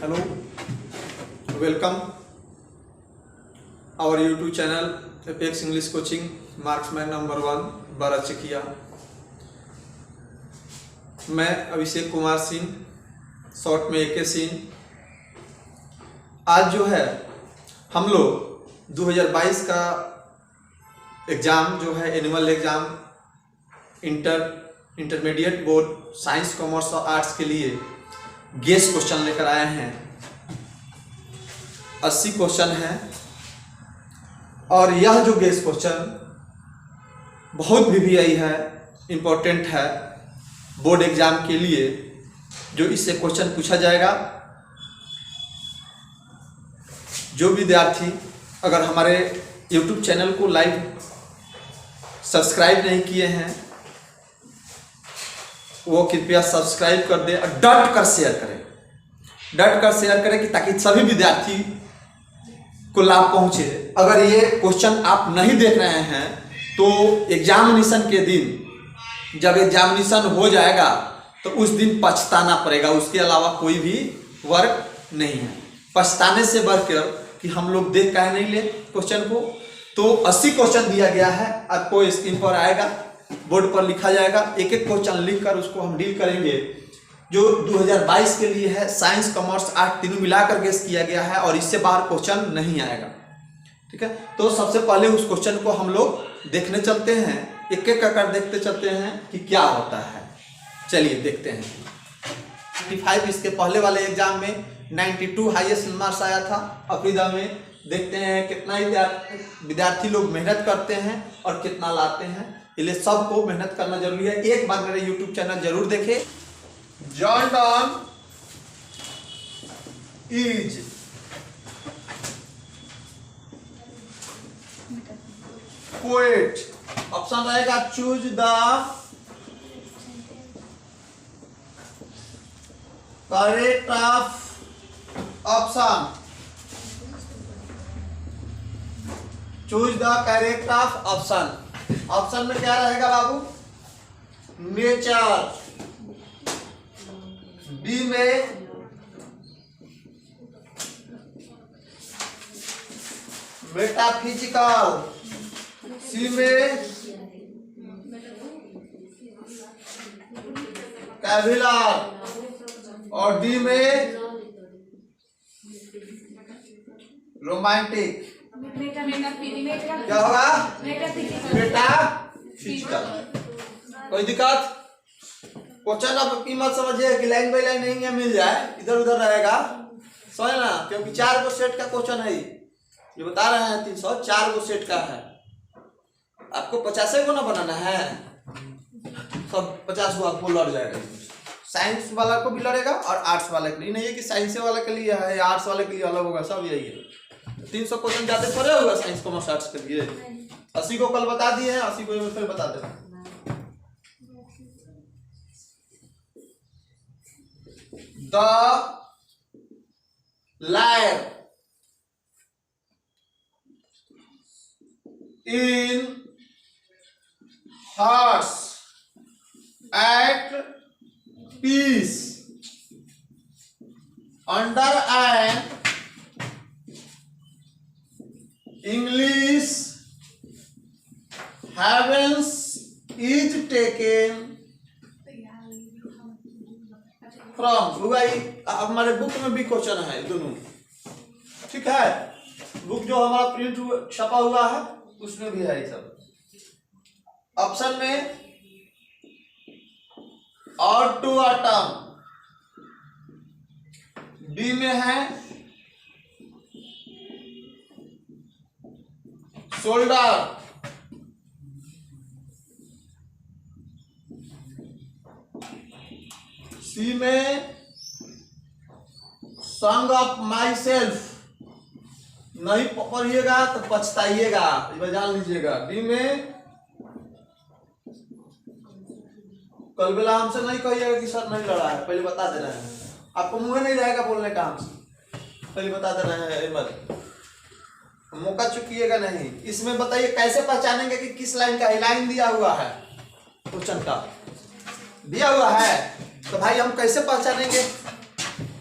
Hello, welcome our YouTube channel Apex English Coaching Marksman number 1 बाराचकिया। मैं Abhishek Kumar Singh, short में AK Singh. आज जो है हम लोग 2022 का एग्ज़ाम जो है annual exam intermediate board science commerce और आर्ट्स के लिए गेस क्वेश्चन लेकर आए हैं। 80 क्वेश्चन हैं और यह जो गेस क्वेश्चन बहुत VVI है, इम्पोर्टेंट है बोर्ड एग्जाम के लिए। जो इससे क्वेश्चन पूछा जाएगा, जो विद्यार्थी अगर हमारे YouTube चैनल को लाइव सब्सक्राइब नहीं किए हैं वो कृपया सब्सक्राइब कर दे और डट कर शेयर करें कि ताकि सभी विद्यार्थी को लाभ पहुंचे। अगर ये क्वेश्चन आप नहीं देख रहे हैं तो एग्जामिनेशन के दिन जब एग्जामिनेशन हो जाएगा तो उस दिन पछताना पड़ेगा, उसके अलावा कोई भी वर्क नहीं है। पछताने से बढ़कर कि हम लोग देख काहे नहीं ले क्वेश्चन को। तो 80 क्वेश्चन दिया गया है, आपको स्क्रीन पर आएगा, बोर्ड पर लिखा जाएगा। एक एक क्वेश्चन लिखकर उसको हम डील करेंगे। जो 2022 के लिए है, साइंस कॉमर्स आर्ट तीनों मिलाकर गेस किया गया है और इससे बाहर क्वेश्चन नहीं आएगा। ठीक है, तो सबसे पहले उस क्वेश्चन को हम लोग देखने चलते हैं, एक एक कर देखते चलते हैं कि क्या होता है। चलिए देखते हैं। 55 इसके पहले वाले एग्जाम में 92 हाईएस्ट मार्क्स आया था। अफ्रीदा में देखते हैं कितना विद्यार्थी लोग मेहनत करते हैं और कितना लाते हैं। इसलिए सबको मेहनत करना जरूरी है। एक बार मेरे YouTube चैनल जरूर देखें। John Donne is poet. Option रहेगा choose the correct option. Choose the correct option. Option में क्या रहेगा बाबू? नेचर। बी में मेटाफिजिकल। सी में कैविलर और डी में रोमांटिक। क्या होगा? मेटाफिजिकल। कोई दिक्कत? क्वेश्चन आप की मत समझिए कि लाइन बाई लाइन नहीं है, मिल जाए इधर उधर रहेगा, समझ ना। क्योंकि 4 गो सेट का क्वेश्चन है, ये बता रहे हैं 304 गो सेट का है। आपको 50 गो ना बनाना है, सब 50 गो आपको लड़ जाएगा। साइंस वाला को भी लड़ेगा और आर्ट्स वाले के लिए। नहीं है कि साइंस वाले के लिए है या आर्ट्स वाले के लिए अलग होगा, सब यही है। 300 क्वेश्चन जाते पड़े होगा साइंस कॉमर्स आर्ट्स के लिए। 80 को कल बता दिए हैं, 80 को फिर बता देना। The liar in hearts at peace under an English heavens is taken from. भाई हमारे बुक में भी क्वेश्चन है दोनों, ठीक है। बुक जो हमारा प्रिंट छपा हुआ है उसमें भी है ये सब। ऑप्शन में और टू आटम। बी में है शोल्डर। सी में सॉन्ग ऑफ माई सेल्फ। नहीं पढ़िएगा तो पछताइएगा, जान लीजिएगा। डी में कल बेला हमसे नहीं कहिएगा कि सर नहीं लड़ा है, पहले बता दे रहे हैं। आपको मुंह नहीं रहेगा बोलने का, हमसे पहले बता दे रहे हैं, मत मौका चुकिएगा नहीं। इसमें बताइए कैसे पहचानेंगे कि किस लाइन का लाइन दिया हुआ है, क्वेश्चन का दिया हुआ है तो भाई हम कैसे पहचानेंगे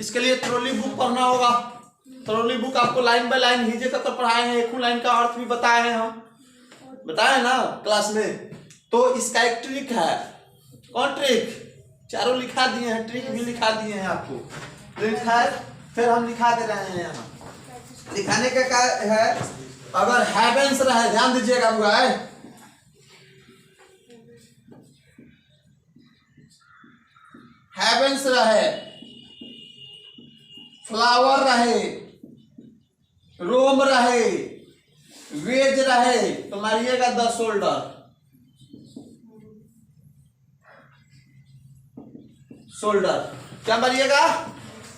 इसके लिए ट्रॉली बुक पढ़ना होगा। ट्रॉली बुक आपको लाइन बाय लाइन हिजे तक पढ़ाए हैं, एक लाइन का अर्थ भी बताए हैं, हम बताए ना क्लास में। तो इसका एक ट्रिक है। कौन ट्रिक? चारों लिखा दिए हैं, ट्रिक भी लिखा दिए हैं आपको। ट्रिक है, फिर हम लिखा दे रहे हैं यहाँ। लिखाने का क्या है? अगर हैवेंस रहे, ध्यान दीजिएगा हुआ है, हैवेंस रहे, फ्लावर रहे, रोम रहे, वेज रहे, तो मारिएगा द शोल्डर। शोल्डर क्या मारिएगा?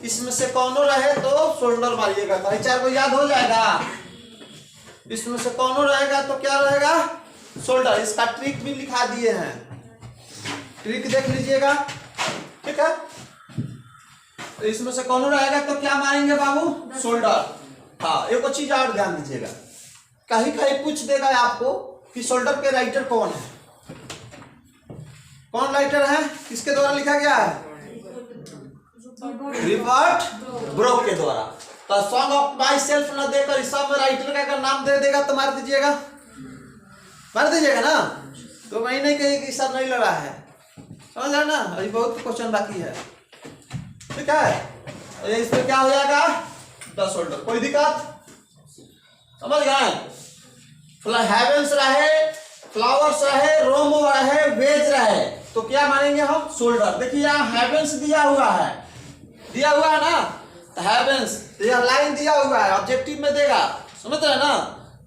इसमें से कौनो रहे तो शोल्डर मारिएगा। भाई चार को याद हो जाएगा। इसमें से कौनो रहेगा तो क्या रहेगा? शोल्डर। इसका ट्रिक भी लिखा दिए हैं, ट्रिक देख लीजिएगा, ठीक है। तो इसमें से कौनो रहेगा तो क्या मारेंगे बाबू? शोल्डर। हाँ, एक चीज और ध्यान दीजिएगा, कहीं कहीं पूछ देगा आपको कि शोल्डर के राइटर कौन है। कौन राइटर है? किसके द्वारा लिखा गया है? रिवर्ट ब्रोक के द्वारा। तो सॉन्ग ऑफ माई सेल्फ न देकर सब राइटर का अगर नाम दे देगा तो मार दीजिएगा, मार दीजिएगा ना। तो वही नहीं कही कि सब नहीं लड़ा है, समझ रहे ना। अभी बहुत क्वेश्चन बाकी है, ठीक है। इसमें क्या हो जाएगा? The shoulder. कोई दिक्कत? समझ गए? हेवेंस रहे, फ्लावर्स रहे, रोम रहे, वेज रहे, तो क्या मानेंगे हम? शोल्डर। देखिए यहाँ हेवेंस दिया हुआ है, दिया हुआ है ना, तो हेवेंस यह लाइन दिया हुआ है, ऑब्जेक्टिव में देगा, समझ रहे ना।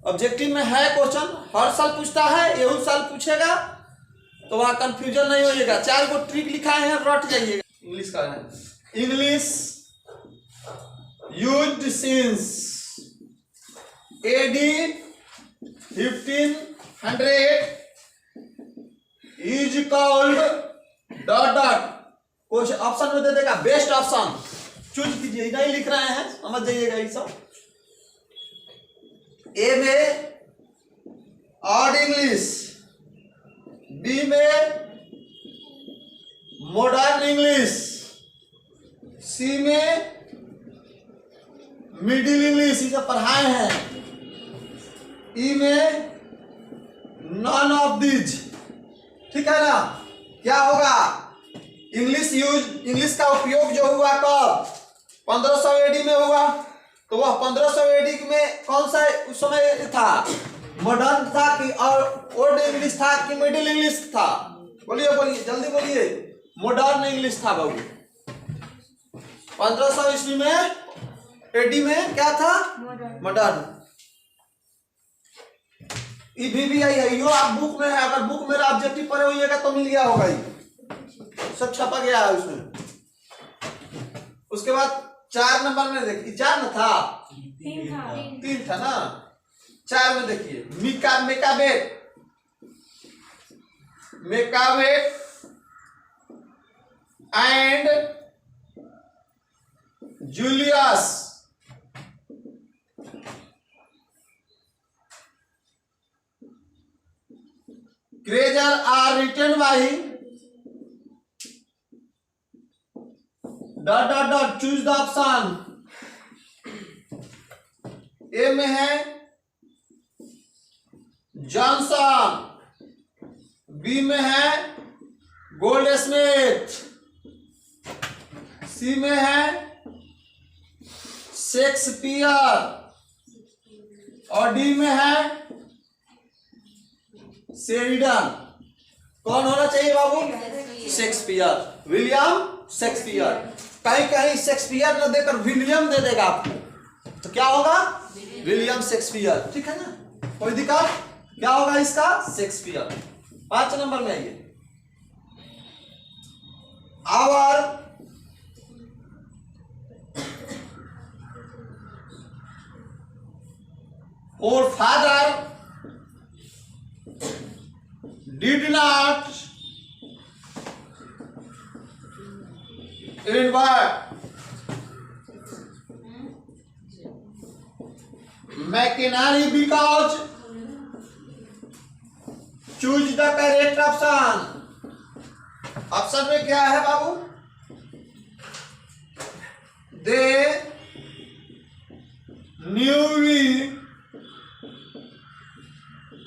ऑब्जेक्टिव में है क्वेश्चन, हर साल पूछता है, यही साल पूछेगा, तो वहां कंफ्यूजन नहीं होइएगा। चार को ट्रिक लिखा है, रट जाइएगा। इंग्लिश का है, English used since AD 1500 is called dot dot. कुछ ऑप्शन में दे देगा, बेस्ट ऑप्शन चूज कीजिए। नहीं लिख रहे हैं, समझ जाइएगा ये सब। ए में ऑड इंग्लिश, बी में मॉडर्न इंग्लिश, सी में मिडिल इंग्लिश, ये सब पढ़ाए हैं। ई में नॉन ऑफ दीज, ठीक है ना। क्या होगा? इंग्लिश का उपयोग जो हुआ कब? 1500 AD में हुआ। तो वह 1500 AD में कौन सा उस समय था? मॉडर्न था कि और ओल्ड इंग्लिश था कि मिडिल इंग्लिश था? बोलिए बोलिए, जल्दी बोलिए। मॉडर्न इंग्लिश था बाबू। 1500 ईस्वी में AD में क्या था? मॉडर्न। भी आई है, यो आप बुक में है, अगर बुक में ऑब्जेक्टिव पढ़े होइएगा तो मिल गया होगा, ये सब छपा गया है उसमें। उसके बाद 4 नंबर में देखिए, 4 न था, 3 था ना। 4 में देखिए, Macbeth and Julius Caesar are written by dot dot dot, choose the option। ए में है जॉनसन, बी में है गोल्ड स्मिथ, सी में है शेक्सपियर और डी में है शेरिडन। कौन होना चाहिए बाबू? Shakespeare, William Shakespeare. कहीं कहीं शेक्सपियर न देकर विलियम दे देगा आपको, तो क्या होगा? विलियम शेक्सपियर, ठीक है ना। कोई दिक्कत? क्या होगा इसका? शेक्सपियर। 5 नंबर में आइए। Our forefather did not invent machinery because choose the correct option। Option में क्या है बाबू? They knew we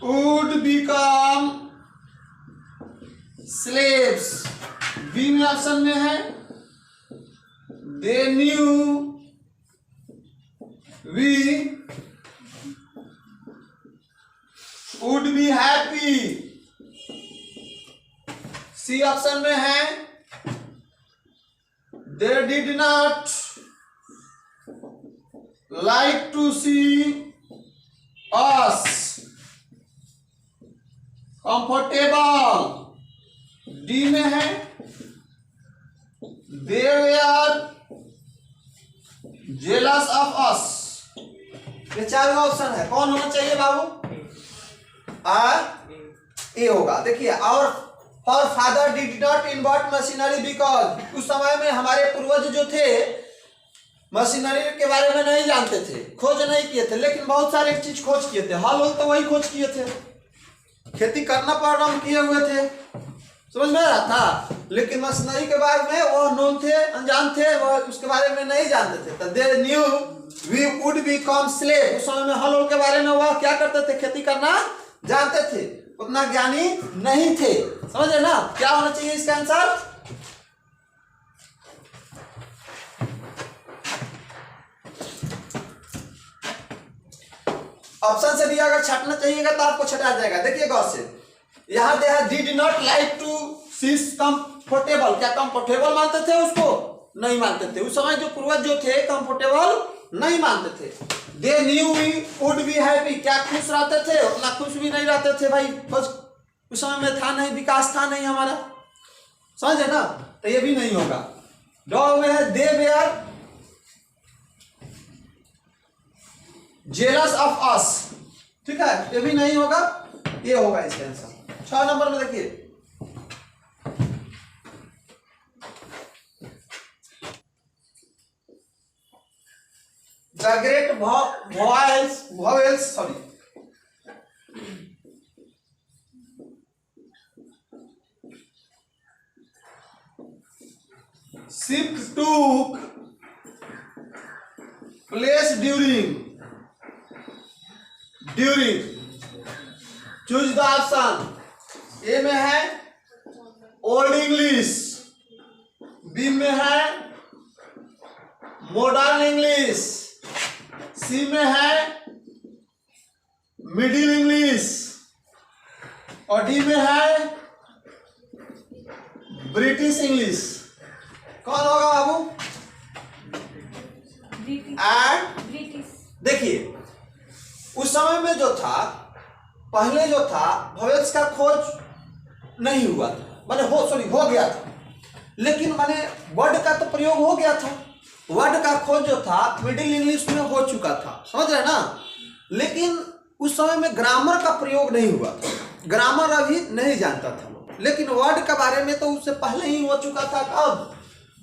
would become slaves. B में ऑप्शन में है they knew we would be happy. C option में है they did not like to see us comfortable. D में है they are jealous of us. ये चारों ऑप्शन है, कौन होना चाहिए बाबू? ए होगा। देखिए, और for father did not invert machinery because उस समय में हमारे पूर्वज जो थे मशीनरी के बारे में नहीं जानते थे, खोज नहीं किए थे, लेकिन बहुत सारे चीज खोज किए थे। हल तो वही खोज किए थे, खेती करना प्रारंभ किए हुए थे, समझ में आ रहा था। लेकिन मशीनरी के बारे में वो नोन थे, अनजान थे, वो उसके बारे में नहीं जानते थे। तो they knew we would become slave. उस समय में हल के बारे में वह क्या करते थे? खेती करना जानते थे, उतना ज्ञानी नहीं थे। समझ ना? क्या होना चाहिए इसका आंसर? ऑप्शन से भी अगर छाटना चाहिएगा तो आपको छटा जाएगा। देखिए गौर से, यहां they did not like to see comfortable. क्या कंफर्टेबल मानते थे उसको? नहीं मानते थे। उस समय जो पूर्वज जो थे कंफर्टेबल नहीं मानते थे। They knew we would be happy. क्या खुश रहते थे? उतना खुश भी नहीं रहते थे भाई, बस उस समय में था नहीं, विकास था नहीं हमारा, समझे ना? तो ये भी नहीं होगा। डॉ में है दे वेयर जेलस ऑफ अस। ठीक है, ये भी नहीं होगा, ये होगा इसका आंसर। 6 नंबर में देखिए, the great vowels shift took place during choose the option. A में है ओल्ड इंग्लिश, बी में है मॉडर्न इंग्लिश, सी में है मिडिल इंग्लिश और डी में है ब्रिटिश इंग्लिश। कौन होगा बाबू? देखिए, उस समय में जो था, पहले जो था वॉवेल्स का खोज नहीं हुआ था, माने हो गया था, लेकिन माने वर्ड का तो प्रयोग हो गया था। वर्ड का खोज जो था मिडिल इंग्लिश में हो चुका था, समझ रहे ना? लेकिन उस समय में ग्रामर का प्रयोग नहीं हुआ था, ग्रामर अभी नहीं जानता था लोग, लेकिन वर्ड के बारे में तो उससे पहले ही हो चुका था। अब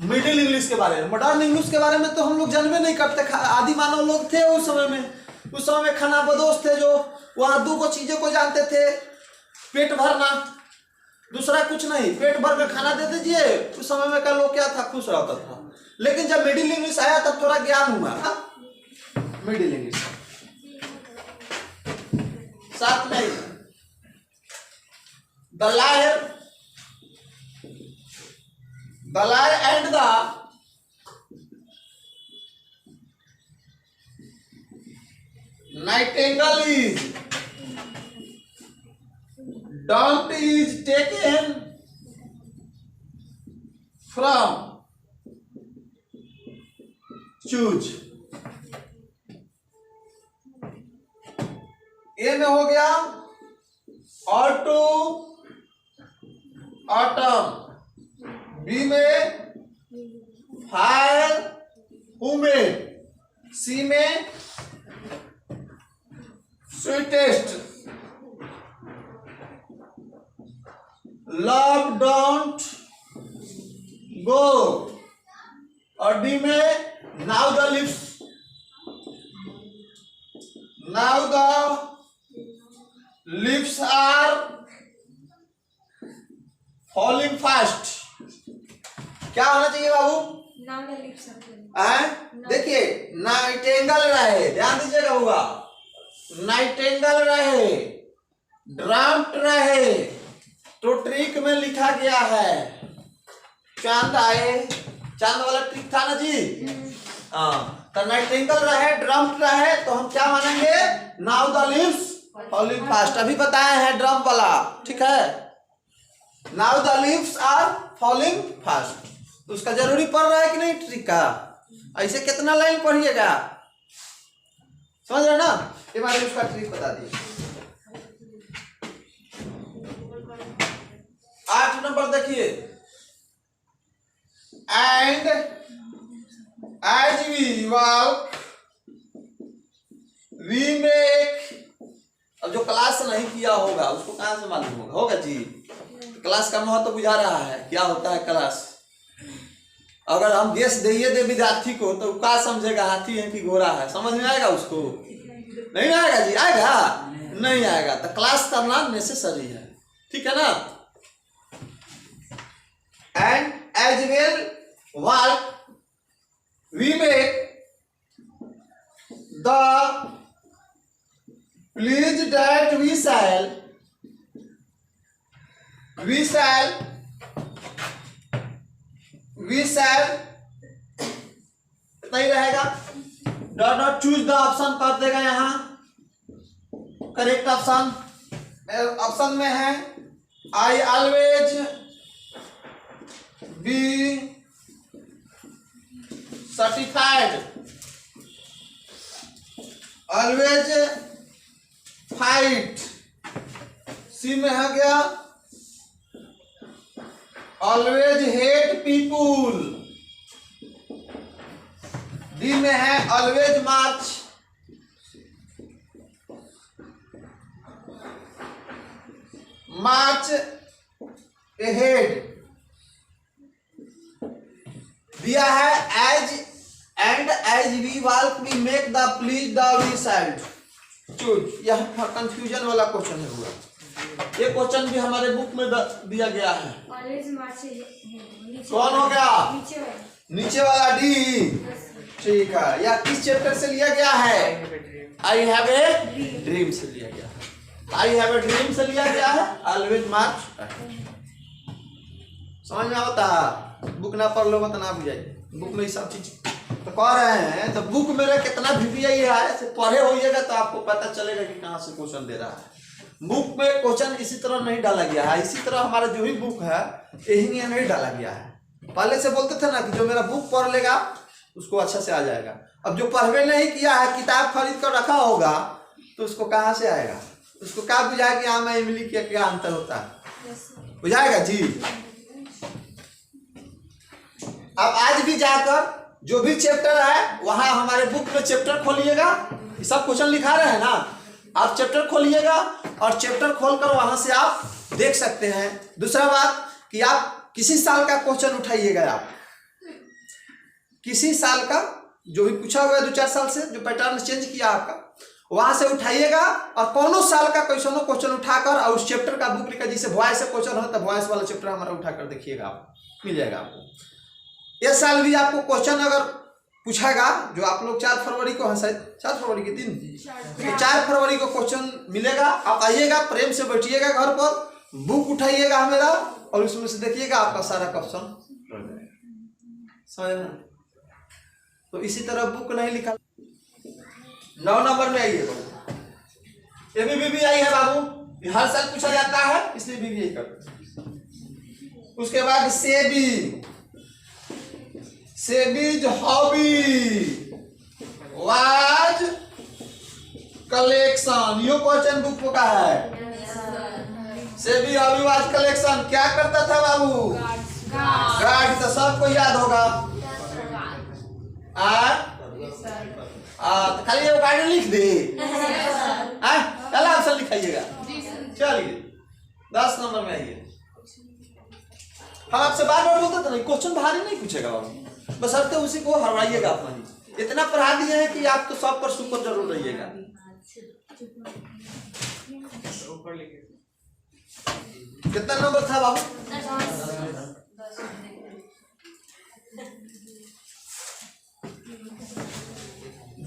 मिडिल इंग्लिश के बारे में, मॉडर्न इंग्लिश के बारे में तो हम लोग जानवे नहीं करते। आदि मानव लोग थे उस समय में। उस समय में खाना बदोश थे जो वहां 2 चीजों को जानते थे, पेट भरना, दूसरा कुछ नहीं, पेट भर कर खाना दे दीजिए। उस समय में का लोग क्या था? खुश रहता था। लेकिन जब मिडिल इंग्लिश आया तब थोड़ा ज्ञान हुआ। मिडिल इंग्लिश साथ में the lyre and the nightingale is dumped is taken from choose। A में हो गया ऑटो ऑटम, बी में फायर वुमेन, सी में स्वीटेस्ट, लव डोंट गो और डी में now the lips are falling fast. क्या होना चाहिए बाबू? देखिए नाइटेंगल रहे, ध्यान दीजिएगा हुआ, नाइटेंगल रहे, ड्रम्प रहे, तो ट्रिक में लिखा गया है चांद आए, चांद वाला ट्रिक था ना जी। हाँ, तो नाइटेंगल रहे, ड्रम्प रहे, तो हम क्या मानेंगे, now the leaves falling fast. अभी बताए हैं ड्रम वाला, ठीक है, now the leaves are falling fast. तो उसका जरूरी पड़ रहा है कि नहीं ट्रिक का, ऐसे कितना लाइन पढ़िएगा, समझ रहे ना। ये बारे में उसका ट्रिक बता दिए। 8 नंबर देखिए, and as we walk we make. अब जो क्लास नहीं किया होगा उसको कहां से मालूम होगा, होगा जी। तो क्लास का महत्व तो बुझा रहा है, क्या होता है क्लास। अगर हम गेस दे विद्यार्थी को तो क्या समझेगा, हाथी है कि घोड़ा है, समझ में आएगा उसको, नहीं आएगा जी, आएगा नहीं आएगा। तो क्लास करना नेसेसरी है, ठीक है ना। And as well work we make the please that we shall नहीं रहेगा, dot dot choose the option कर देगा यहाँ, करेक्ट ऑप्शन। ऑप्शन में है I always be certified, always fight, C में है गया ऑलवेज हेट पीपुल, डी में है ऑलवेज मार्च, मार्च अहेड, दिया है as and as we walk we make the please the we side choose. यह कंफ्यूजन वाला क्वेश्चन है हुआ, ये क्वेश्चन भी हमारे बुक में दिया गया है। कौन हो गया, नीचे वाला डी, ठीक है। यह किस चैप्टर से लिया गया है, आई हैव ए ड्रीम से लिया गया है, आई हैव ए ड्रीम से लिया गया है, ऑलवेज मार्च। समझ में आता है, बुक ना पढ़ लो तो ना बुझाइए, बुक में ये सब चीज तो कह रहे हैं। तो बुक मेरा कितना VPI है पढ़े होइएगा तो आपको पता चलेगा कि कहाँ से क्वेश्चन दे रहा है। बुक में क्वेश्चन इसी तरह नहीं डाला गया है, इसी तरह हमारा जो भी बुक है यही नहीं डाला गया है। पहले से बोलते थे ना कि जो मेरा बुक पढ़ लेगा उसको अच्छा से आ जाएगा। अब जो पढ़वे नहीं किया है, किताब खरीद कर रखा होगा तो उसको कहाँ से आएगा, उसको क्या बुझाएगा कि हाँ मैं इमली के क्या अंतर होता है, बुझाएगा जी। अब आज भी जाकर जो भी चैप्टर है वहां हमारे बुक में चैप्टर खोलिएगा, सब क्वेश्चन लिखा रहे हैं ना, आप चैप्टर खोलिएगा और चैप्टर खोलकर वहां से आप देख सकते हैं। दूसरा बात कि आप किसी साल का क्वेश्चन उठाइएगा, आप किसी साल का जो भी पूछा हुआ है 2-4 साल से जो पैटर्न चेंज किया आपका, वहां से उठाइएगा और कौनो साल का क्वेश्चन उठाकर और उस चैप्टर का बुक लिखा, जैसे वॉइस से क्वेश्चन हो तो वॉइस वाला चैप्टर हमारा उठाकर देखिएगा, आप मिल जाएगा आपको। इस साल भी आपको क्वेश्चन अगर पूछेगा, जो आप लोग 4 फरवरी को है, शायद 4 फरवरी के दिन, तो 4 फरवरी को क्वेश्चन मिलेगा। आप आइएगा, प्रेम से बैठिएगा घर पर, बुक उठाइएगा मेरा और उसमें से देखिएगा आपका सारा क्वेश्चन समझ में। तो इसी तरह बुक नहीं लिखा। 9 नंबर में आइए, ये भी VPI है बाबू, हर साल पूछा जाता है इसलिए VPI करते। उसके बाद सेबीज हॉबी वाज कलेक्शन, यो क्वेश्चन बुक का है। सेबी हॉबी वाज कलेक्शन क्या करता था बाबू, गार्ड, तो सबको याद होगा। तो खाली ये गार्ड लिख दे, पहला ऑप्शन लिखाइएगा। चलिए 10 नंबर में आइए। हम आपसे बार बार बोलते थे नहीं, क्वेश्चन भारी नहीं पूछेगा बाबू, बस अर्थ उसी को हरवाइएगा अपना ही। इतना पढ़ा दिए हैं कि आप तो सब पर सुपर जरूर रहिएगा। कितना नंबर था बाबू,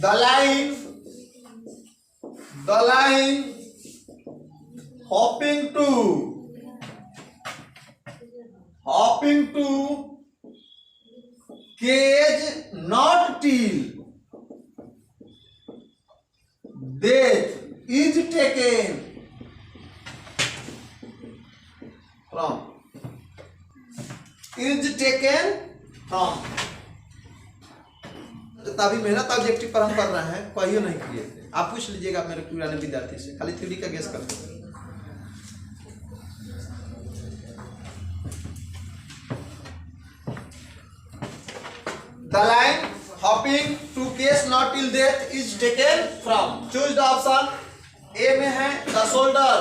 the line hopping to cage not till death is taken from तभी मेहनत ऑब्जेक्टिव पर हम कर रहे हैं, कहियो नहीं किए थे। आप पूछ लीजिएगा मेरे पुराने विद्यार्थी से, खाली थ्योरी का गेस करते हैं। The line hopping to cage not till death is taken from. Choose the option. A में है the shoulder,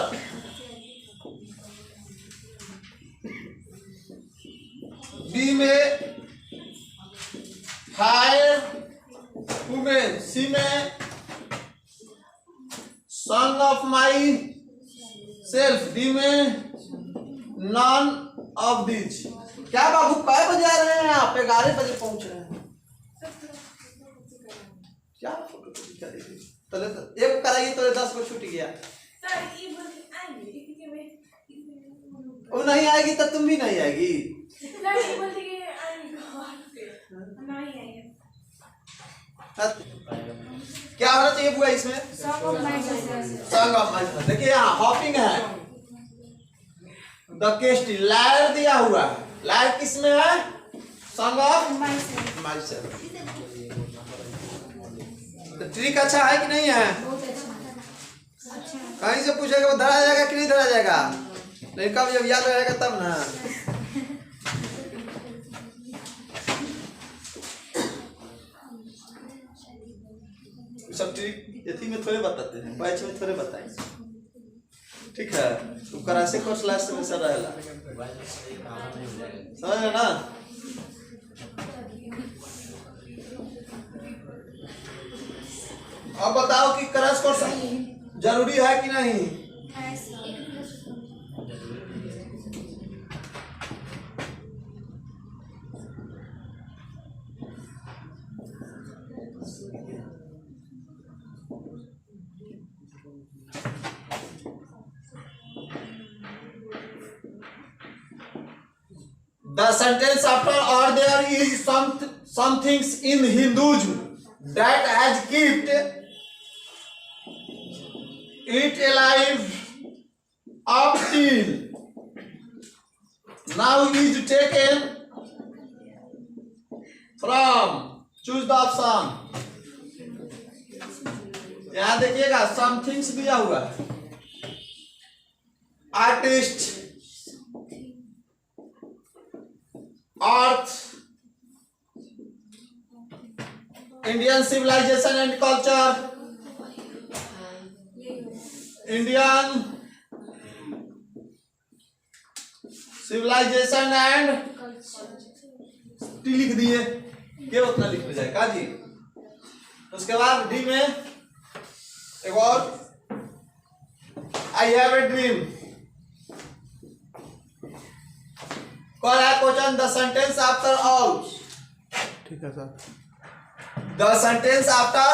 B में higher women, C में son of myself, D में none of these. क्या बाबू कै बजे आ रहे हैं आप? 11 बजे पहुंच रहे हैं। क्या फोटो करेगी? तो एक कराइए तो 10 को छूट गया। वो नहीं आएगी तो तुम भी नहीं आएगी। क्या होना चाहिए बुआ इसमें? Song of my. देखिए यहाँ हॉपिंग है, द केस्टी लायर दिया हुआ है, लायर किसमें है? Song of my self. तो ट्रिक अच्छा है कि नहीं है? कहीं से पूछेगा वो धरा जाएगा कि नहीं धरा जाएगा? नहीं, कब जब याद रहेगा तब ना। सब ट्रिक यथी में थोड़े बताते हैं, बैच में थोड़े बताएंगे, ठीक है? तो करासे कोर्स लास्ट में सर रहेगा, समझ रहे ना? अब बताओ कि क्रैश कोर्स जरूरी है कि नहीं? The sentence after or there is some things in Hinduism that has kept it alive up till now is taken from. Choose the option. यहाँ देखिएगा some things दिया हुआ है, artist, earth, Indian civilization and culture, Indian civilization and T लिख दिए, ये उतना लिख जाए का जी। उसके बाद डी में एक और, आई हैव ए ड्रीम। कौन है question? The sentence after all, ठीक है sir. The sentence after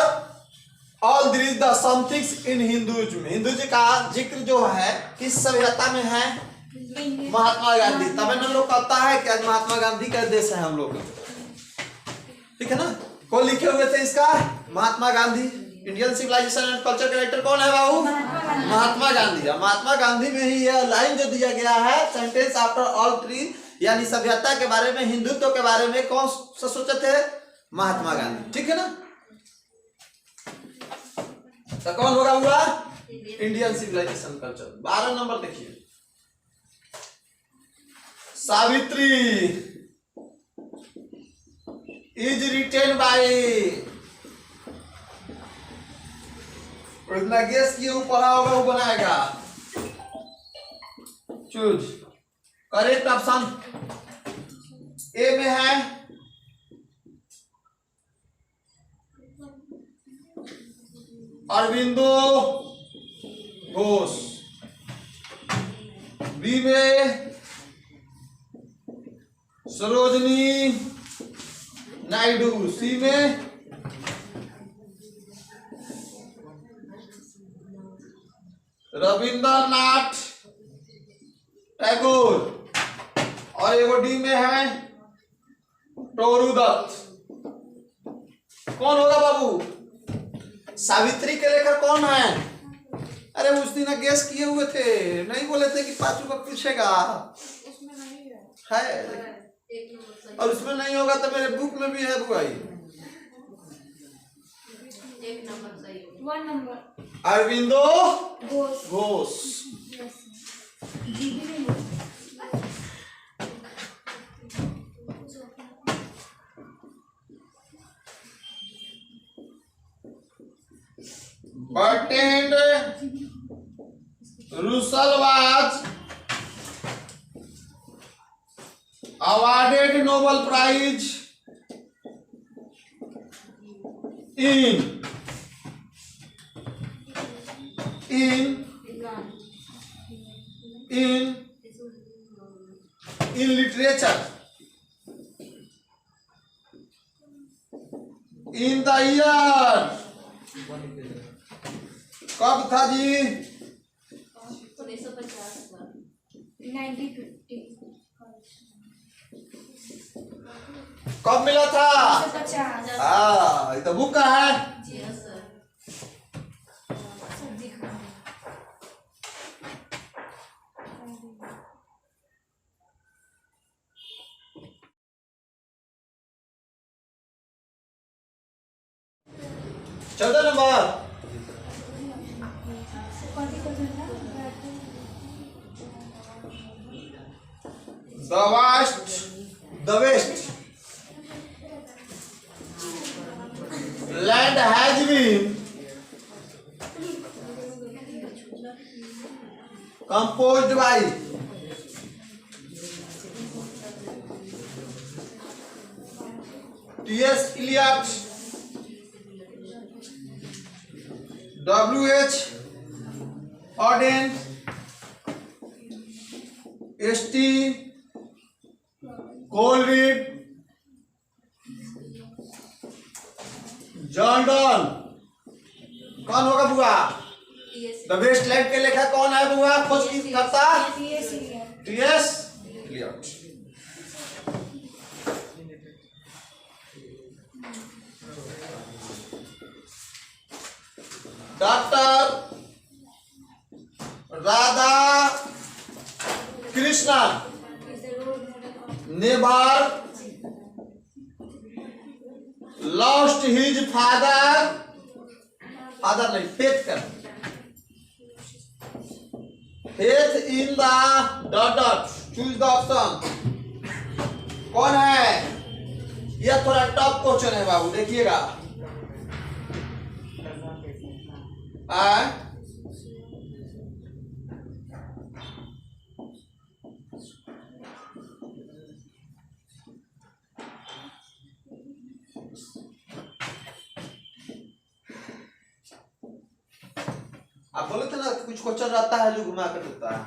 all there is the somethings in Hinduism. Hinduism का जिक्र जो है किस सभ्यता में है? महात्मा गांधी। तब ना लोग कहता है कि आज महात्मा गांधी का देश है हम लोग, ठीक है ना? कौन लिखे हुए थे इसका? Mahatma Gandhi. Indian civilization and culture के राइटर कौन है बाबू? महात्मा गांधी। महात्मा गांधी में ही यह लाइन जो दिया गया है, सेंटेंस आफ्टर ऑल ट्री, यानी सभ्यता के बारे में, हिंदुत्व के बारे में कौन सा सोचे थे? महात्मा गांधी, ठीक है ना? तो कौन होगा हुआ? Indian civilisation culture. 12 नंबर देखिए, सावित्री इज रिटेन बाय, उतना गेस किए पढ़ा होगा वो बनाएगा। चूज करेक्ट ऑप्शन ए में है अरविंदो घोष, बी में सरोजनी नायडू, सी में रविंद्रनाथ टैगोर। और एगो डी में है टोरूदत्त। कौन होगा बाबू? सावित्री के लेखक कौन है? अरे उस दिन गेस किए हुए थे, नहीं बोले थे कि पांचों का पूछेगा है, और उसमें नहीं होगा तो मेरे बुक में भी है बुआई। एक नंबर सही, 1 नंबर अरविंदो घोष। घोष। बर्टैंड रुसल was awarded Nobel Prize in literature in the year, कब था जी? 1950। कब मिला था? 1950। ये तो बुक का है। जी हाँ सर। सब्जी खाना। चौदह number. The West land has been composed by T.S. Eliot, W.H. Auden, S.T. Coleridge, John Donne. कौन होगा बुआ? द वेस्ट लैंड के लेखक कौन है बुआ? खोज की करता TS Eliot. Doctor Radhakrishnan never lost his father नहीं, faith कर, faith in the dot, choose the option। कौन है? यह थोड़ा टफ क्वेश्चन है बाबू, देखिएगा। आप बोले थे ना कुछ क्वेश्चन रहता है जो घुमा कर देता है।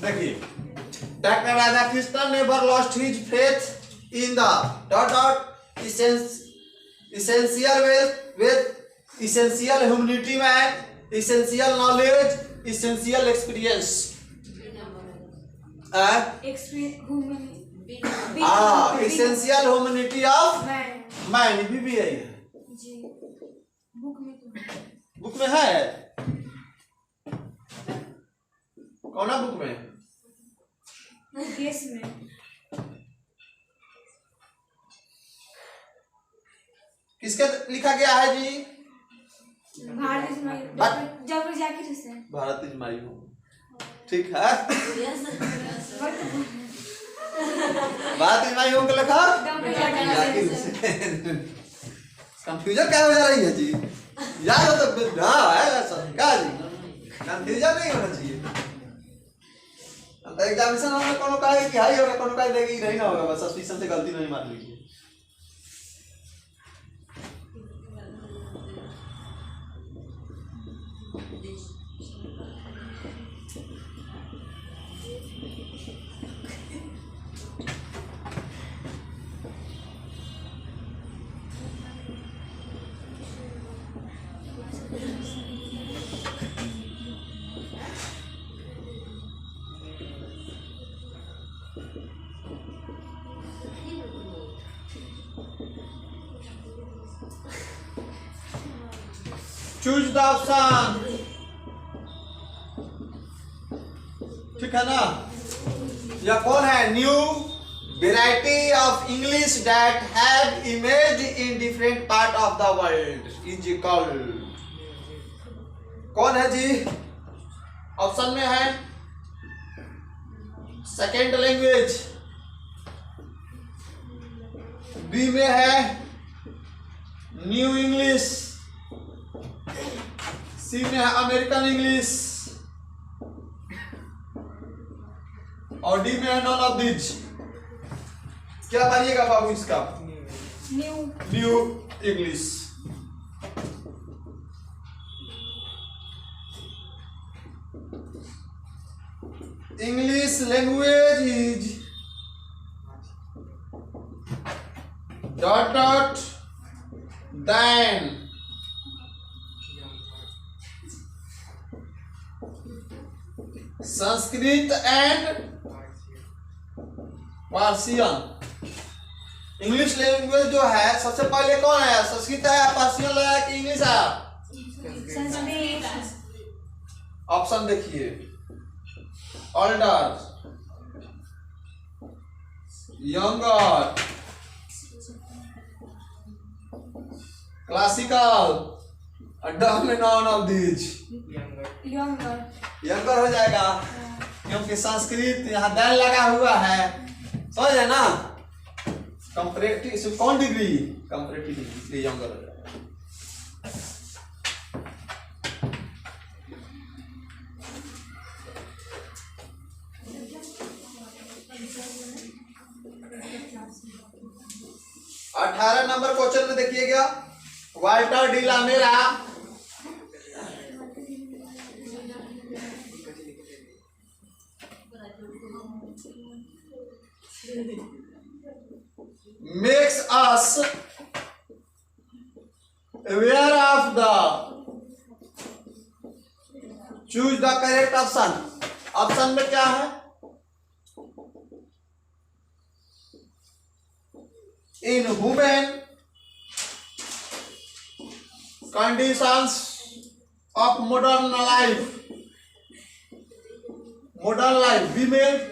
देखिए, doctor Radhakrishnan never lost his faith in the essential with essential humanity man, essential knowledge, essential experience। essential humanity of man भी है जी। बुक में है। कौन है बुक में? केस में। किसके लिखा गया है जी? भारत जाकिर हुसैन। भारत इजमाई हो, ठीक है। भारत इजमाई हो के लिखा कंफ्यूजन क्या हो जा रही है जी? याद हो तो हाँ है क्या जी, कंफ्यूजन नहीं होना चाहिए। एग्जामिनेशन में कोनो कहे कि हाई होगा, कोनो कहे देगी नहीं ना होगा, बस सस्पिशन से गलती नहीं मान लीजिए। Choose the option. ठीक है ना। यह कौन है? New variety of English that have image in different part of the world is called. कौन है जी? ऑप्शन में है सेकेंड लैंग्वेज, बी में है न्यू इंग्लिश, सी में है अमेरिकन इंग्लिश और डी में है नॉन ऑफ दिस। क्या मानिएगा बाबू इसका? New English. English language is dot dot then Sanskrit and Persian. English language जो है सबसे पहले कौन है? संस्कृत है, पार्सियन है कि इंग्लिश है? संस्कृत। ऑप्शन देखिए, older, younger, classical, none of this. Younger हो जाएगा क्योंकि संस्कृत यहाँ दैन लगा हुआ है, समझ है ना। कंपैरेटिव कौन डिग्री? कंपैरेटिव डिग्री, इसलिए यंगर हो जाएगा। अठारह नंबर क्वेश्चन में देखिएगा, Walter de la Mare makes us aware of the choose the correct option। Option में क्या है? in human conditions of modern life we may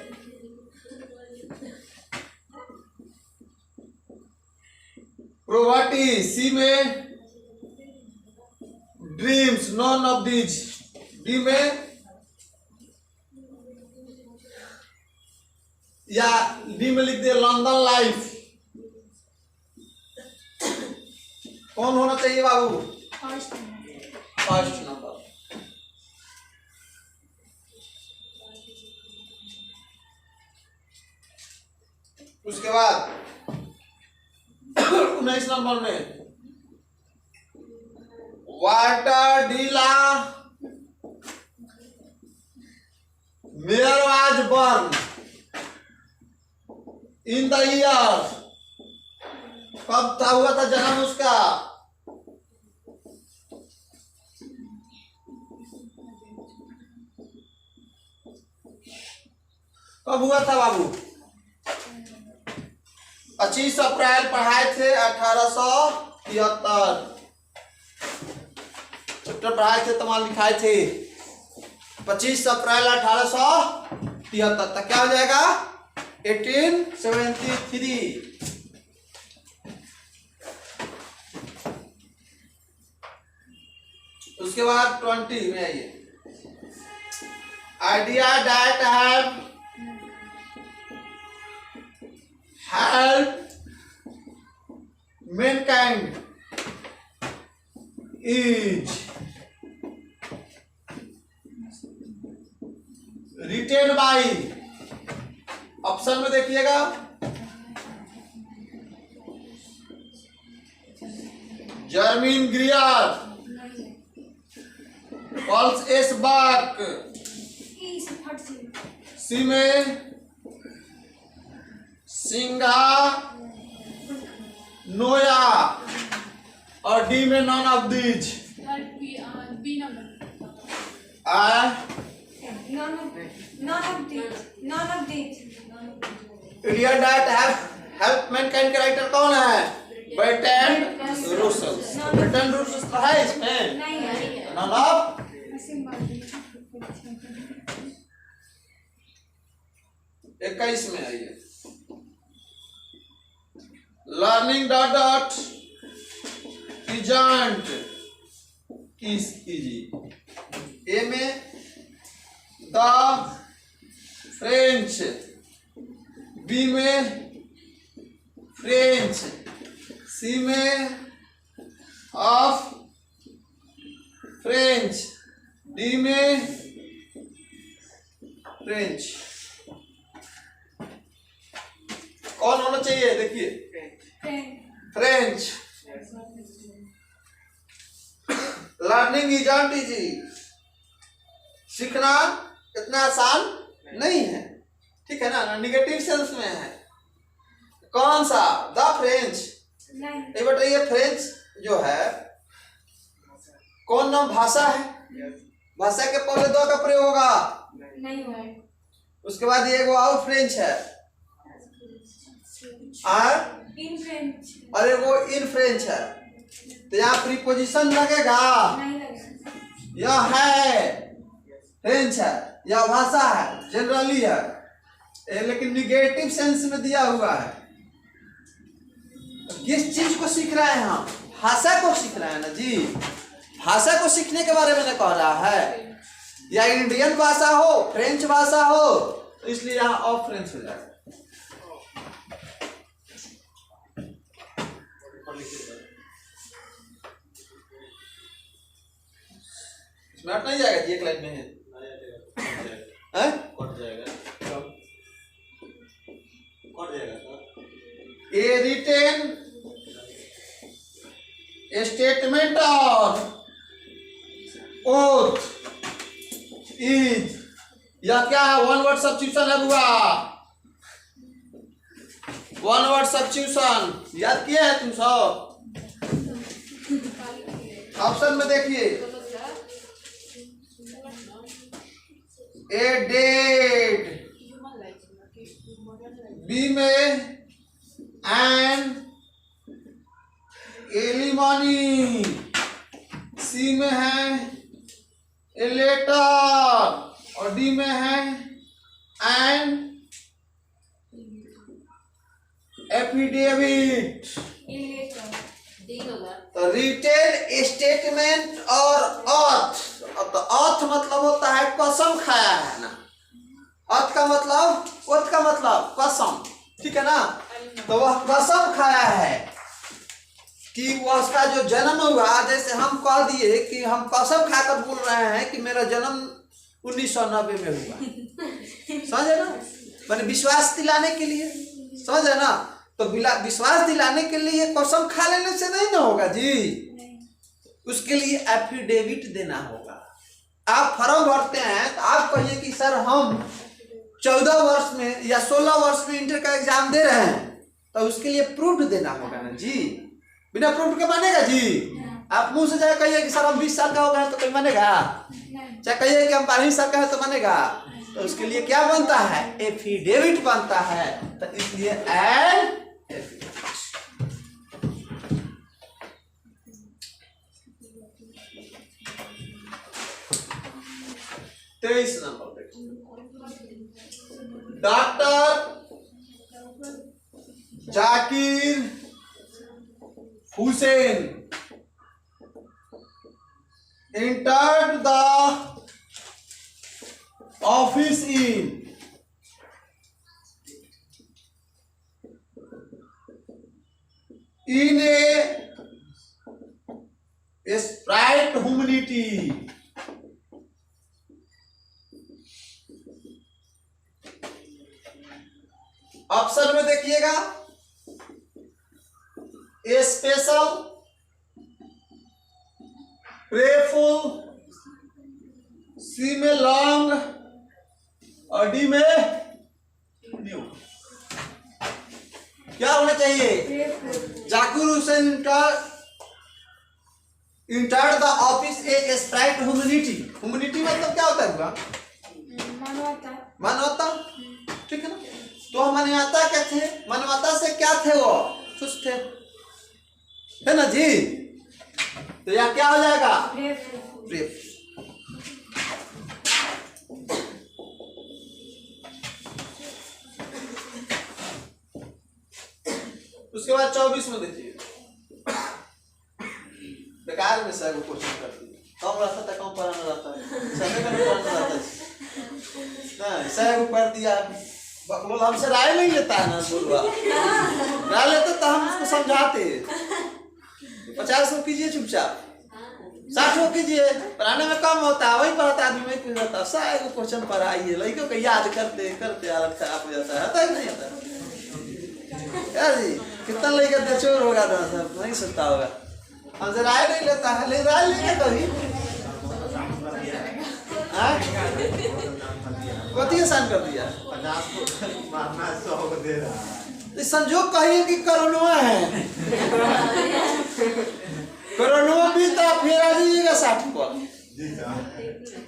poverty, सी में dreams, none of these, D में या डी में लिख दे लंदन लाइफ। कौन होना चाहिए बाबू? First number. उसके बाद 19 नंबर में Walter de la Mare was born in the year, कब था हुआ था जन्म उसका? कब हुआ था बाबू? 25 अप्रैल पढ़ाए थे 1873। चैप्टर पढ़ाए थे, तमाम लिखाए थे 25 अप्रैल 1873 तक। क्या हो जाएगा? 1873। उसके बाद 20 में आइए, idea that have help mankind is written by। Option में देखिएगा, जर्मिन ग्रियर, फॉल्स एस बाक, ई से फट से सी में सिंघा नोया, और डी में none of these. None of this idiot that help Mankind का राइटर कौन है? Bertrand Russell. बर्ट्रैंड रसल है इसमें? नहीं है। None of. 21 में आइए, learning dot dot isn't is easy. A में द फ्रेंच, बी में फ्रेंच, सी में ऑफ फ्रेंच, डी में फ्रेंच। कौन होना चाहिए? देखिए फ्रेंच। लर्निंग इजंट इजी, सीखना इतना आसान नहीं है, ठीक है ना? निगेटिव सेंस में है। कौन सा? The French. नहीं। ये बताइए फ्रेंच जो है कौन नाम भाषा है? भाषा के पहले दो का प्रयोग होगा नहीं हुआ है। उसके बाद ये वो और फ्रेंच है इन फ्रेंच। अरे वो इन फ्रेंच है, तो यहाँ प्रीपोजिशन लगेगा? नहीं लगा। यह है फ्रेंच है, यह भाषा है, जनरली है, लेकिन निगेटिव सेंस में दिया हुआ है। किस चीज को सीख रहे हैं हम? भाषा को सीख रहे हैं ना जी। भाषा को सीखने के बारे में कह रहा है, या इंडियन भाषा हो, फ्रेंच भाषा हो, तो इसलिए यहाँ ऑफ फ्रेंच हो जाएगा। इसमें हट नहीं जाएगा जी, एक लाइन में है। हैं? कट जाएगा। A written statement or oath is, या क्या है? वन वर्ड सब्स्टिट्यूशन है बुआ, वन वर्ड सब्स्टिट्यूशन याद किया है तुम सब? ऑप्शन में देखिए, ए डेड, बी में एंड एलिमनी, सी में है ए लेटर, और डी में है एंड एफिडेविट। तो रिटेन स्टेटमेंट और ऑथ, तो ऑथ मतलब होता है कसम खाया है ना, ऑथ का मतलब, ओथ का मतलब कसम, ठीक है ना? तो वह कसम खाया है कि वह उसका जो जन्म हुआ, जैसे हम कह दिए कि हम कसम खाकर बोल रहे हैं कि मेरा जन्म 1990 में हुआ, समझे ना? मैंने विश्वास दिलाने के लिए, समझे ना? तो विश्वास दिलाने के लिए कसम खा लेने से नहीं ना होगा जी, उसके लिए एफिडेविट देना होगा। आप फॉर्म भरते हैं तो आप कहिए कि सर हम 14 वर्ष में या 16 वर्ष में इंटर का एग्जाम दे रहे हैं, तो उसके लिए प्रूफ देना होगा ना जी। बिना प्रूफ के मानेगा जी? आप मुंह से चाहे कहिए कि सर हम 20 साल का हो गए तो कोई मानेगा? चाहे कहिए कि हम 12 साल का है तो मानेगा? तो उसके लिए क्या बनता है? एफिडेविट बनता है। तो इसलिए एन एफिडेविट। 23 नंबर देखिए, doctor Zakir Hussain entered the office in a sprite humility. Option में देखिएगा, ए स्पेशल, प्रेफुल, सी में लॉन्ग और डी में न्यू। क्या होना चाहिए? Zakir Hussain entered the office A Sprite humanity. Humanity मतलब क्या होता है हुआ? मानवता। मानवता, ठीक है ना। तो मानवता क्या थे? मानवता से क्या थे? वो खुश थे, है ना जी। तो यहाँ क्या हो जाएगा? प्रेम। उसके बाद 24 में देखिए, बेकार में सर को क्वेश्चन कर दिए। कम रहता था, कम पढ़ाना रहता है, समय का पढ़ाना रहता है ना। सर को कर दिया, बकलोल हमसे राय नहीं लेता है ना, बोलवा राय लेते तो हम उसको समझाते। 50 को कीजिए चुपचाप, 60 को कीजिए, पढ़ाने में कम होता है, वही पढ़ता आदमी में क्यों रहता है। सर को क्वेश्चन पढ़ाइए, लड़कियों को याद करते करते हालत खराब हो जाता है। होता है नहीं होता? क्या जी, कितना लड़का बेचोर होगा ना, सब नहीं सुनता होगा, हमसे राय नहीं लेता है। लेकिन राय लेंगे कभी कथी आसान कर दिया? 50 को मारना 100 को दे रहा है। संजोग कहिए कि करोड़वा है, करोड़वा भी तो आप फिर आ जाइएगा 60 पर। जी साहब,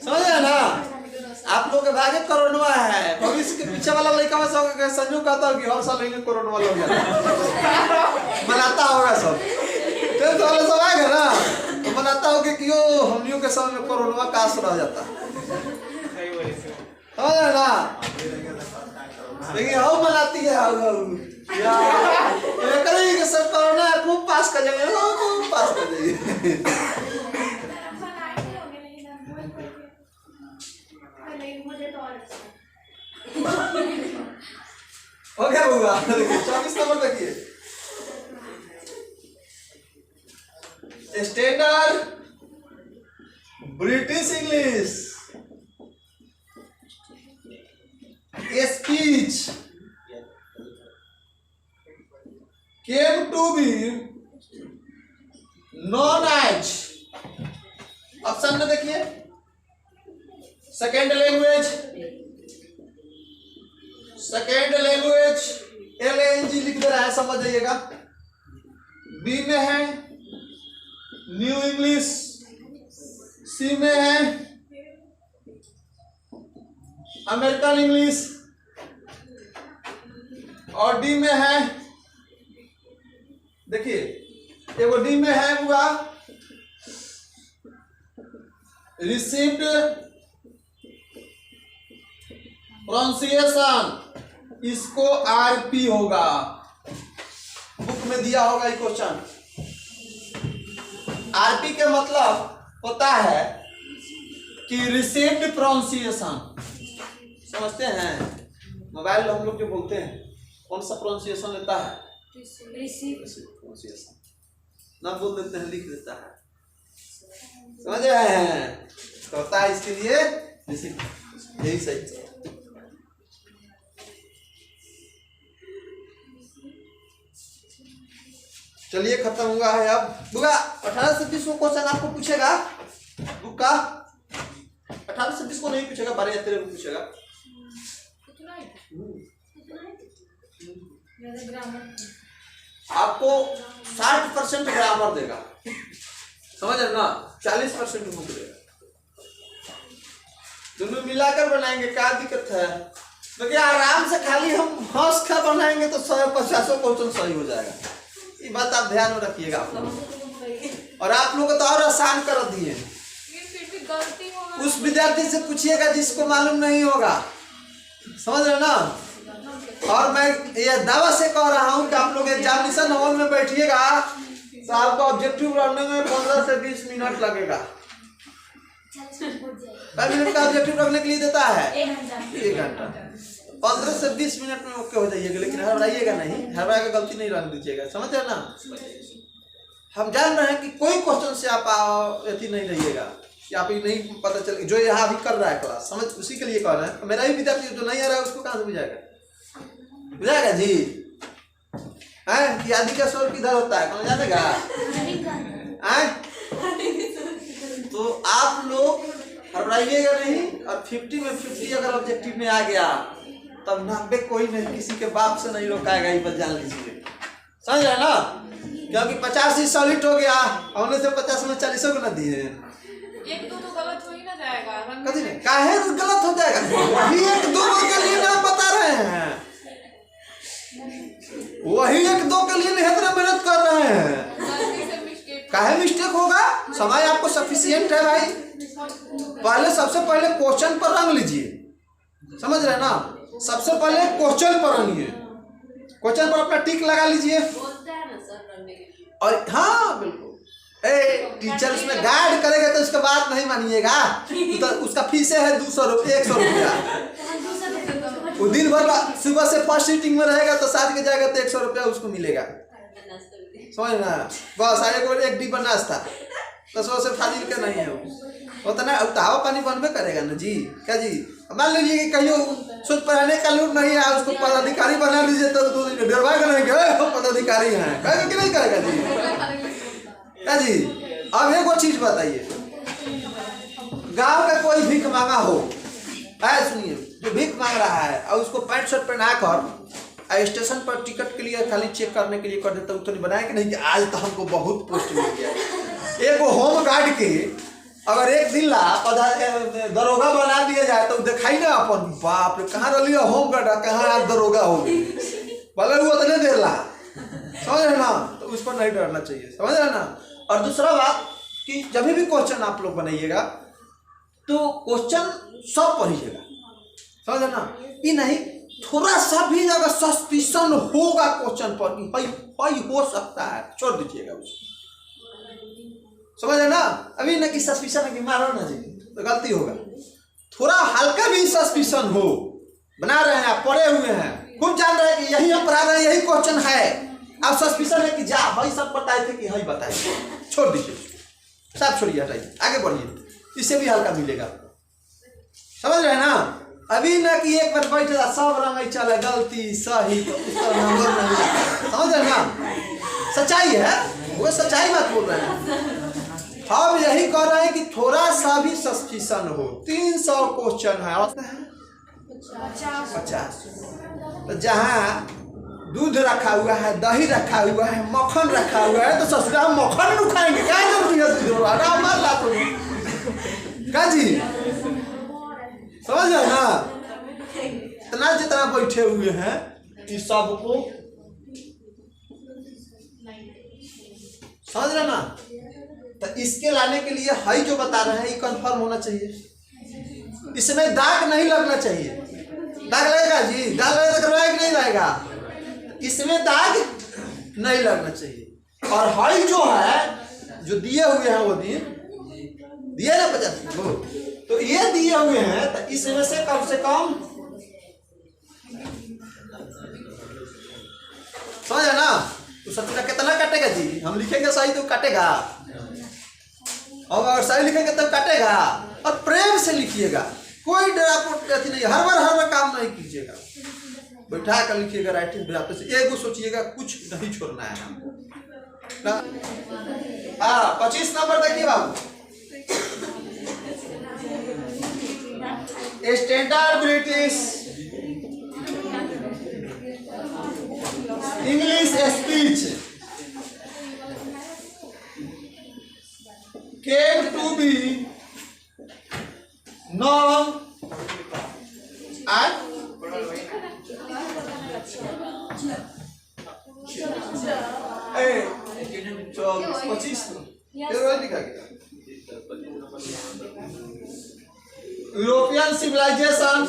समझे ना? आप लोग के भाग्य करोड़वा है। भविष्य के पीछे वाला लड़का में सब संजोग कहता हो कि हर साल लेंगे करोड़वा लोग मनाता होगा सब। फिर तो वाले सब आएगा ना, तो मनाता होगा कि यो हमनियों के समय में करोड़वा काश रह जाता, समझे ना। लेकिन हम मनाती है करेंगे कि सर कोरोना खूब पास कर जाएंगे, खूब पास कर जाएंगे। हो गया हुआ। देखिए 24 नंबर देखिए, standard British English speech came to be known as, option में देखिए, सेकेंड लैंग्वेज LANG लिख दे रहा है, समझ जाइएगा। बी में है न्यू इंग्लिश, सी में है अमेरिकन इंग्लिश और डी में है, देखिए एगो डी में है हुआ रिसीव्ड प्रोनाउंसिएशन, इसको RP होगा, बुक में दिया होगा ये क्वेश्चन। RP के मतलब होता है कि रिसीव्ड प्रोनाउंसिएशन, समझते हैं? मोबाइल हम लोग जो बोलते हैं कौन सा प्रोनाउंसिएशन लेता है? प्रोनाउंसिएशन ना बोल देते हैं, लिख देता है, समझ रहे हैं? तो होता है इसके लिए यही सही। चलिए खत्म हुआ है। अब बुआ 18 से 20 क्वेश्चन आपको पूछेगा, बुक का 18 से 20 को नहीं पूछेगा, 12 या 13 को पूछेगा। आपको 60% ग्रामर देगा, समझ रहे ना, 40% बुक देगा। दोनों मिलाकर बनाएंगे, क्या दिक्कत है? देखिए आराम से खाली हम हंस कर बनाएंगे तो 150 क्वेश्चन सही हो जाएगा। ये बात आप ध्यान में रखिएगा आप लोग। और आप लोग को तो और आसान कर दिए, उस विद्यार्थी से पूछिएगा जिसको मालूम नहीं होगा, समझ रहे ना। और मैं ये दावा से कह रहा हूँ कि आप लोग एग्जामिनेशन हॉल में बैठिएगा तो आपको ऑब्जेक्टिव रखने में 15 से 20 मिनट लगेगा। कई मिनट का ऑब्जेक्टिव रखने के लिए देता है 1 घंटा। 15 से 20 मिनट में ओके हो जाइएगा, लेकिन हड़बड़ाइएगा नहीं, हड़बड़ा के गलती नहीं रख दीजिएगा, समझ रहे ना। हम जान रहे हैं कि कोई क्वेश्चन से आप ऐसी नहीं रहिएगा कि आप ये नहीं पता चले जो यहाँ अभी कर रहा है क्लास, समझ उसी के लिए कह रहे हैं। मेरा ही विद्यार्थी जो नहीं आ रहा है उसको कहाँ से बुझाएगा जी? हैं कि आदि का स्वर किधर होता है, कौन जानेगा? हैं? तो आप लोग हड़बड़ाइए बताइएगा नहीं, और 50 में 50 अगर ऑब्जेक्टिव में आ गया तब 90 कोई नहीं, किसी के बाप से नहीं रोकाएगा, ये बात जान लीजिए। समझ रहे ना? क्योंकि 50 ही सॉलिड हो गया, हमने से 50 में 40 को ना दिए। एक दो तो गलत हो ही ना जाएगा। कभी नहीं काहे गलत हो जाएगा, वही एक दो के लिए ना बता रहे हैं, वही एक दो के लिए इतना मेहनत कर रहे हैं। काहे मिस्टेक होगा, समय आपको सफिशिएंट है भाई। पहले सबसे पहले क्वेश्चन पर रंग लीजिए, समझ रहे ना? सबसे पहले क्वेश्चन पर रंगिए, क्वेश्चन पर अपना टिक लगा लीजिए। और हाँ बिल्कुल, टीचर उसमें गाइड करेगा तो उसका बात नहीं मानिएगा, तो उसका फीस है 200 रुपया 100 रुपया। वो दिन भर सुबह से फर्स्ट सीटिंग में रहेगा तो साथ के जाएगा तो 100 रुपया उसको मिलेगा। समझ ना? बस आए को एक डिब्बा नाश्ता, तो 100 से फाजिल के नहीं है वो तो ना, हवा पानी बनबे करेगा ना जी। क्या जी, मान लीजिए कि कहीं सोच पढ़ाने का लोग नहीं है, उसको पदाधिकारी बना लीजिए तो डरवा के नहीं गए पदाधिकारी हैं, कहेगा कि नहीं करेगा जी? क्या जी? अब एक वो चीज बताइए, गांव का कोई भीख मांगा हो, सुनिए, जो भीख मांग रहा है और उसको पैंट शर्ट पहना कर स्टेशन पर टिकट के लिए खाली चेक करने के लिए कर देता, तो नहीं बनाया कि नहीं कि आज तो हमको बहुत पोस्ट मिल गया। एक होम गार्ड के अगर एक दिन ला दरोगा बना दिया जाए तो दिखाई ना अपन, बाप रे कहाँ रही होम गार्ड, कहाँ आज दरोगा हो गई, भले वो तो देर ला। समझ रहे ना? तो उस पर नहीं डरना चाहिए, समझ रहे ना? और दूसरा बात कि जब भी क्वेश्चन आप लोग बनाइएगा तो क्वेश्चन सब पढ़िएगा, समझ ना? ये नहीं थोड़ा सा भी अगर सस्पिशन होगा क्वेश्चन पर कि हो सकता है, छोड़ दीजिएगा उसको। समझ ना? अभी ना कि सस्पिशन है कि मारो ना जी तो गलती होगा। थोड़ा हल्का भी सस्पिशन हो, बना रहे हैं आप, पढ़े हुए हैं, खूब जान रहे हैं कि यही हम पढ़ा रहे हैं, यही क्वेश्चन है, आप सस्पिशन है कि जा भाई सब बताए थे कि यही बताए, छोड़ दीजिए, सब छोड़िए, हटाइए, आगे बढ़िए, इससे भी हल्का मिलेगा। समझ रहे हैं ना? अभी ना कि एक बार बैठे सब रंग चले, गलती सही तो उसका नंबर नहीं। समझ रहे ना? सच्चाई है, वो सच्चाई बात बोल रहे हैं। हम यही कह रहे हैं कि थोड़ा सा भी सस्पिशन हो। 300 क्वेश्चन है, 50, तो जहाँ दूध रखा हुआ है, दही रखा हुआ है, मक्खन रखा हुआ है, तो ससुरा मक्खन नहीं खाएंगे, क्या जरूरी है दूध वाला, मार ला तो क्या जी? समझ रहे ना? इतना जितना बैठे हुए हैं इस सबको, समझ रहे ना? तो इसके लाने के लिए हाई जो बता रहे हैं ये कंफर्म होना चाहिए, इसमें दाग नहीं लगना चाहिए। दाग लगेगा जी? दाग लगेगा तो करवाएगा कि नहीं रहेगा? इसमें दाग नहीं लगना चाहिए। और हाई जो है जो दिए हुए हैं वो दिए ना 50 को, तो ये दिए हुए हैं तो इसमें से कम समझ ना? तो सत्तर कितना कटेगा जी? हम लिखेंगे सही तो कटेगा, और अगर सही लिखेंगे तब कटेगा। और प्रेम से लिखिएगा, कोई डरापोट अथी नहीं, हर बार काम नहीं कीजिएगा, बैठा कर लिखिएगा राइटिंग ड्राफ्ट से। एगो सोचिएगा, कुछ नहीं छोड़ना है हमको। हाँ 25 नंबर देखिए बाबू, standard British English speech came to be known as European civilization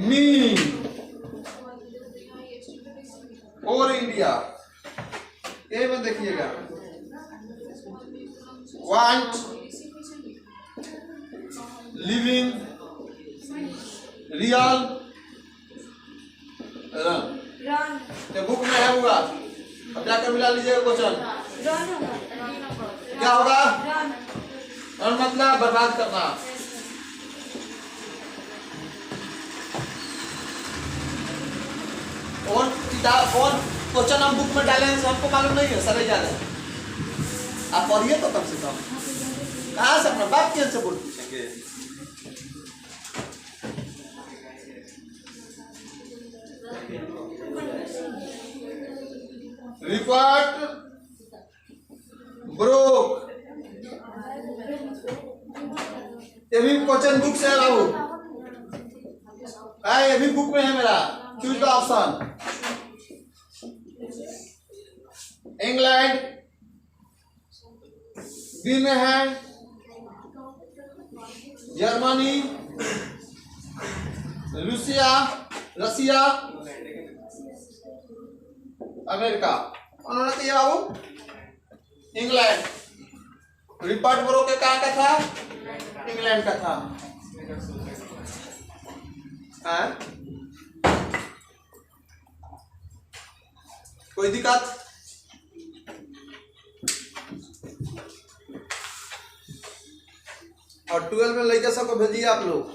mean और इंडिया, ये में देखिएगा, want living real रन, ये बुक में है हुआ, अब जाकर मिला लीजिएगा क्वेश्चन, क्या होगा? रन मतलब बर्बाद करना। और किताब और क्वेश्चन हम बुक में डाले हैं हमको मालूम नहीं है, सर याद है। आप पढ़िए तो कम से कम। कहाँ से अपना बाप के से बोल पूछेंगे? रिपोर्ट ब्रोक, ये भी क्वेश्चन बुक से है बाबू। ये भी बुक में है मेरा। Choose the option. England B में है, जर्मनी, रसिया, अमेरिका। उन्होंने दिया बाबू इंग्लैंड। रिपर्ट ब्रो के कहाँ का था? इंग्लैंड का था। कोई दिक्कत? और 12 में लड़का सबको भेजिए आप लोग,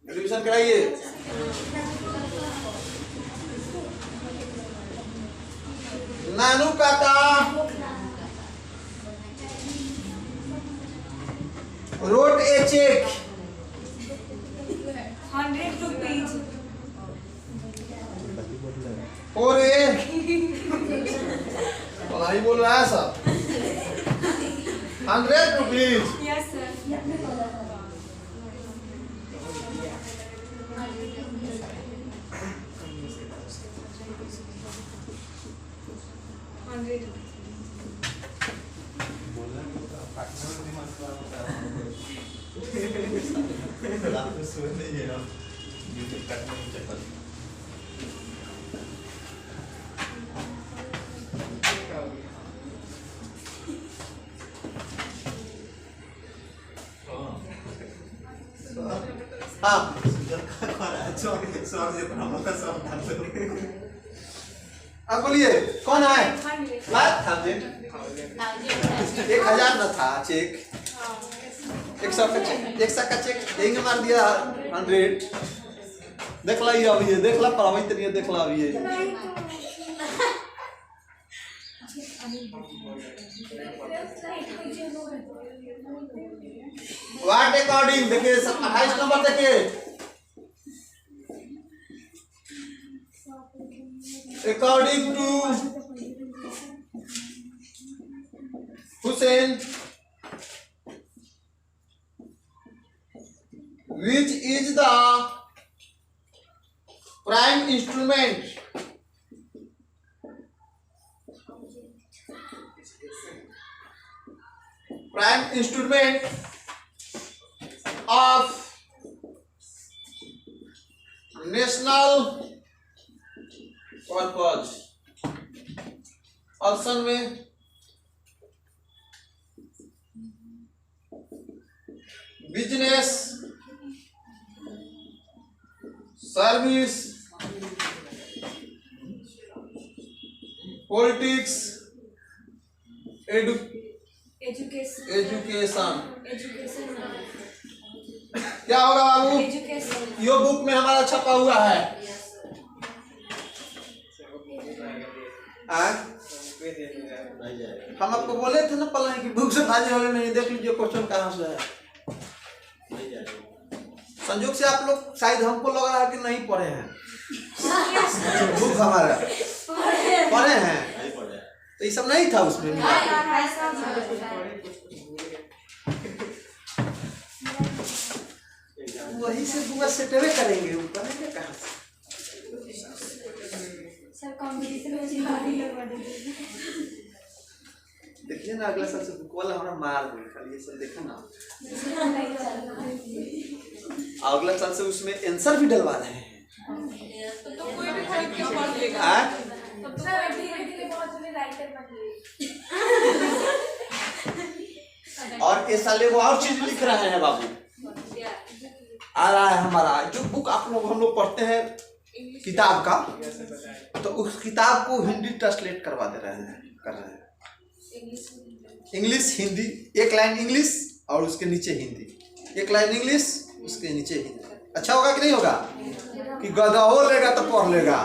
रिविजन कराइए। नानू काका wrote a check 100 rupees for a पढ़ाई बोल रहा है सब। 100 rupees। yes sir हाँ अब बोलिए कौन है? 1000 न था चेक। 100 का चेक, 100 का चेक एक मार दिया 100। देख ला ये अभी, देख ला पढ़ाई तनिया, देख ला अभी व्हाट अकॉर्डिंग। देखिए 28 नंबर देखिए, according to Hussain which is the prime instrument of national purpose। Option में बिजनेस, सर्विस, पॉलिटिक्स, एजुकेशन। क्या होगा बाबू? यो बुक में हमारा छपा हुआ है। हम आपको बोले थे ना पहले कि बुक से भाजे वाले नहीं, देख लीजिए क्वेश्चन कहाँ से है। संयोग से आप लोग शायद, हमको लग रहा है कि नहीं पढ़े हैं बुक हमारा पढ़े हैं, तो ये सब नहीं था उसमें। वही से बुआ सेटवे करेंगे, वो करेंगे कहाँ से? सर कंपटीशन में जिम्मेदारी लगवा देंगे। देखिए ना अगला साल से बुक वाला हमारा मार देगा, खाली ये सब देखो ना। अगला साल से उसमें आंसर भी डलवा रहे हैं। तो कोई भी खरीद के पढ़ लेगा। तब तो सर धीरे-धीरे बहुत जल्दी राइटर बन गए। और इस साल वो और चीज लिख रहे हैं बाबू, आ रहा है हमारा जो बुक आप लोग हम लोग पढ़ते हैं किताब का, तो उस किताब को हिंदी ट्रांसलेट करवा दे रहे हैं, कर रहे हैं। इंग्लिश हिंदी, एक लाइन इंग्लिश और उसके नीचे हिंदी, एक लाइन इंग्लिश उसके नीचे हिंदी। अच्छा होगा कि नहीं होगा? कि गधा हो लेगा तो पढ़ लेगा,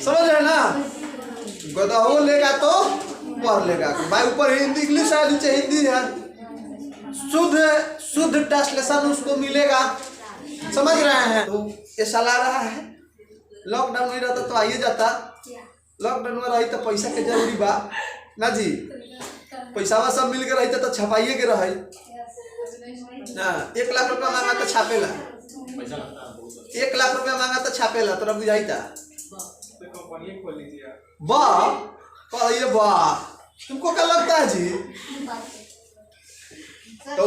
समझ रहे ना? गधा हो लेगा तो पढ़ लेगा। भाई ऊपर हिंदी इंग्लिश है, नीचे हिंदी है, शुद्ध ट्रांसलेशन उसको मिलेगा, समझ रहे हैं? तो ये सलाह रहा है, लॉकडाउन नहीं रहता तो आइए जाता, लॉकडाउन में रही तो पैसा के जरूरी बा ना जी, पैसा सब मिल के रही तो छपाइए के रही ना। 1 लाख रुपया मांगा तो छापेला, 1 लाख रुपया मांगा तो छापेला, तोरा बुझाई था? वाह ये वाह, तुमको क्या लगता है जी? तो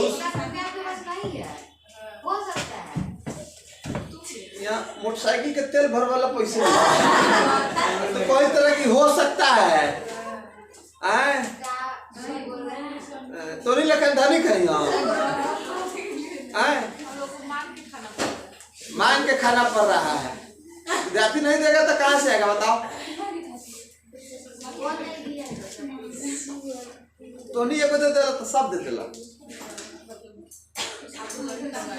यहाँ मोटरसाइकिल के तेल भर वाला पैसे तो कोई तरह की हो सकता है, तो नहीं लखन धनिक है यहाँ, मांग के खाना पड़ रहा है। विद्यार्थी नहीं देगा तो कहाँ से आएगा बताओ? तो नहीं दे देला तो सब दे देला।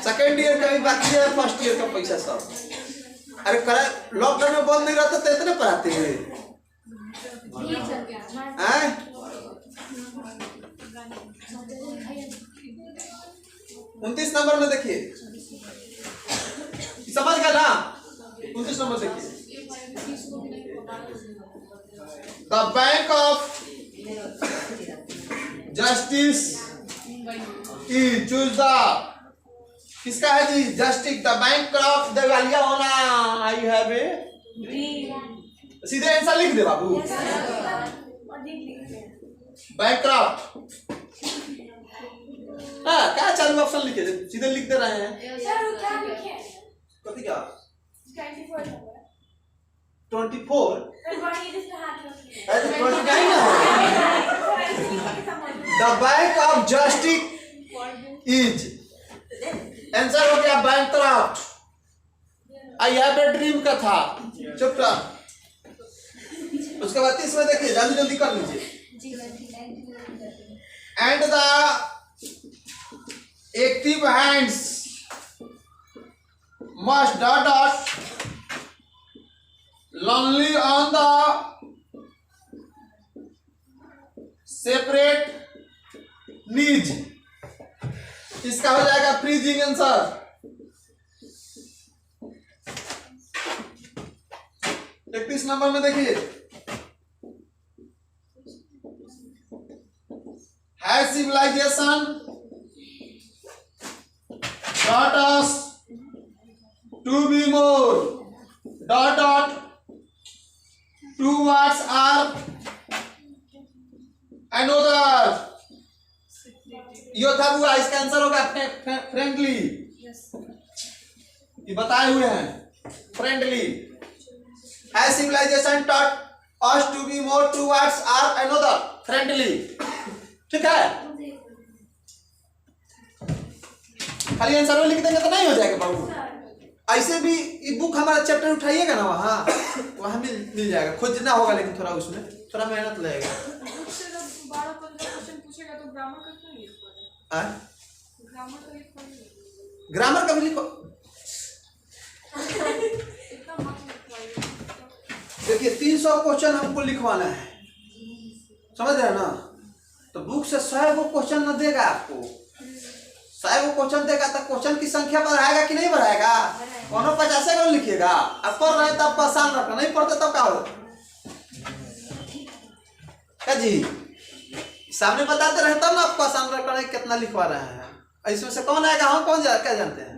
सेकेंड ईयर का भी बाकी है, फर्स्ट ईयर का पैसा सब। अरे लॉकडाउन में बंद नहीं रहता तो इतने पढ़ाते हैं? 29 नंबर में देखिए, समझ गया ना? 29 नंबर देखिए, the bank of justice is choose the, किसका है जी? जस्टिस द बैंक ऑफ दिवालिया होना। आई हैव ए, सीधे आंसर लिख दे बाबू, बैंकक्रफ्ट। हाँ क्या चालू ऑप्शन लिखे, सीधे लिख दे रहे हैं। सर क्या लिखे? कथी क्या? 24 नंबर 24 फिर बड़ी जिसका हाथ रखिए। ऐसे 29 ना the bank of justice is, answer हो गया बैंकक्रफ्ट। आई हैव ए ड्रीम का था, चुपचाप। उसके बाद 30 में देखिए, जल्दी जल्दी कर लीजिए। And the active hands must dot lonely on the separate knees। इसका हो जाएगा फ्रीजिंग आंसर। 31 नंबर में देखिए, has civilization taught us to be more dot two words are another। यो था हुआ, इसका आंसर होगा फ्रेंडली, ये बताए हुए हैं friendly. Has civilization taught us to be more, two words are another friendly। ठीक है, खाली आंसर में लिख देंगे तो नहीं हो जाएगा बाबू। ऐसे भी ये बुक हमारा चैप्टर उठाइएगा ना, वहाँ मिल जाएगा, खोजना होगा लेकिन थोड़ा उसमें थोड़ा मेहनत लगेगा। बुक से जब 12-15 क्वेश्चन पूछेगा तो ग्रामर का क्यों लिख पाएगा? ग्रामर का लिख पाएगा, ग्रामर का भी लिखो। इतना मत लिखवाइए। देखिए 300 क्वेश्चन हमको लिखवाना है, समझ रहे हैं ना? तो बुक से 100 क्वेश्चन न देगा आपको, 100 क्वेश्चन देगा तो क्वेश्चन की संख्या बढ़ाएगा कि नहीं बढ़ाएगा? कोनो 50 को लिखिएगा, अब पढ़ रहे तब आसान रखना, नहीं पढ़ते तब क्या होगा? क्या जी सामने बताते रहे तब ना आपको आसान रखना है कितना लिखवा रहे हैं। इसमें से कौन आएगा, हम कौन क्या जानते हैं?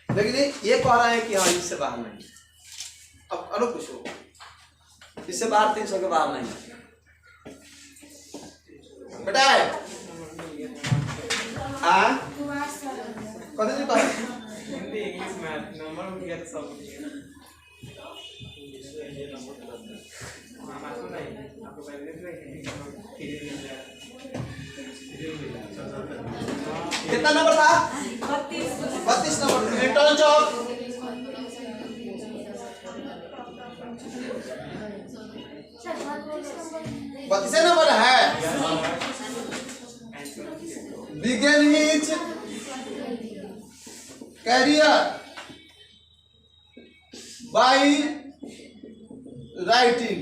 लेकिन ये कह रहा है कि हाँ इससे बाहर नहीं। अब अनु पूछो, इससे बाहर 300 के बाहर नहीं बेटा। कथी जी कह हिंदी इंग्लिश मैथ नंबर हो गया सब आपको नहीं, आपको पहले कितना नंबर था? 32 नंबर। रिटर्न जॉब 32 नंबर है। career by writing.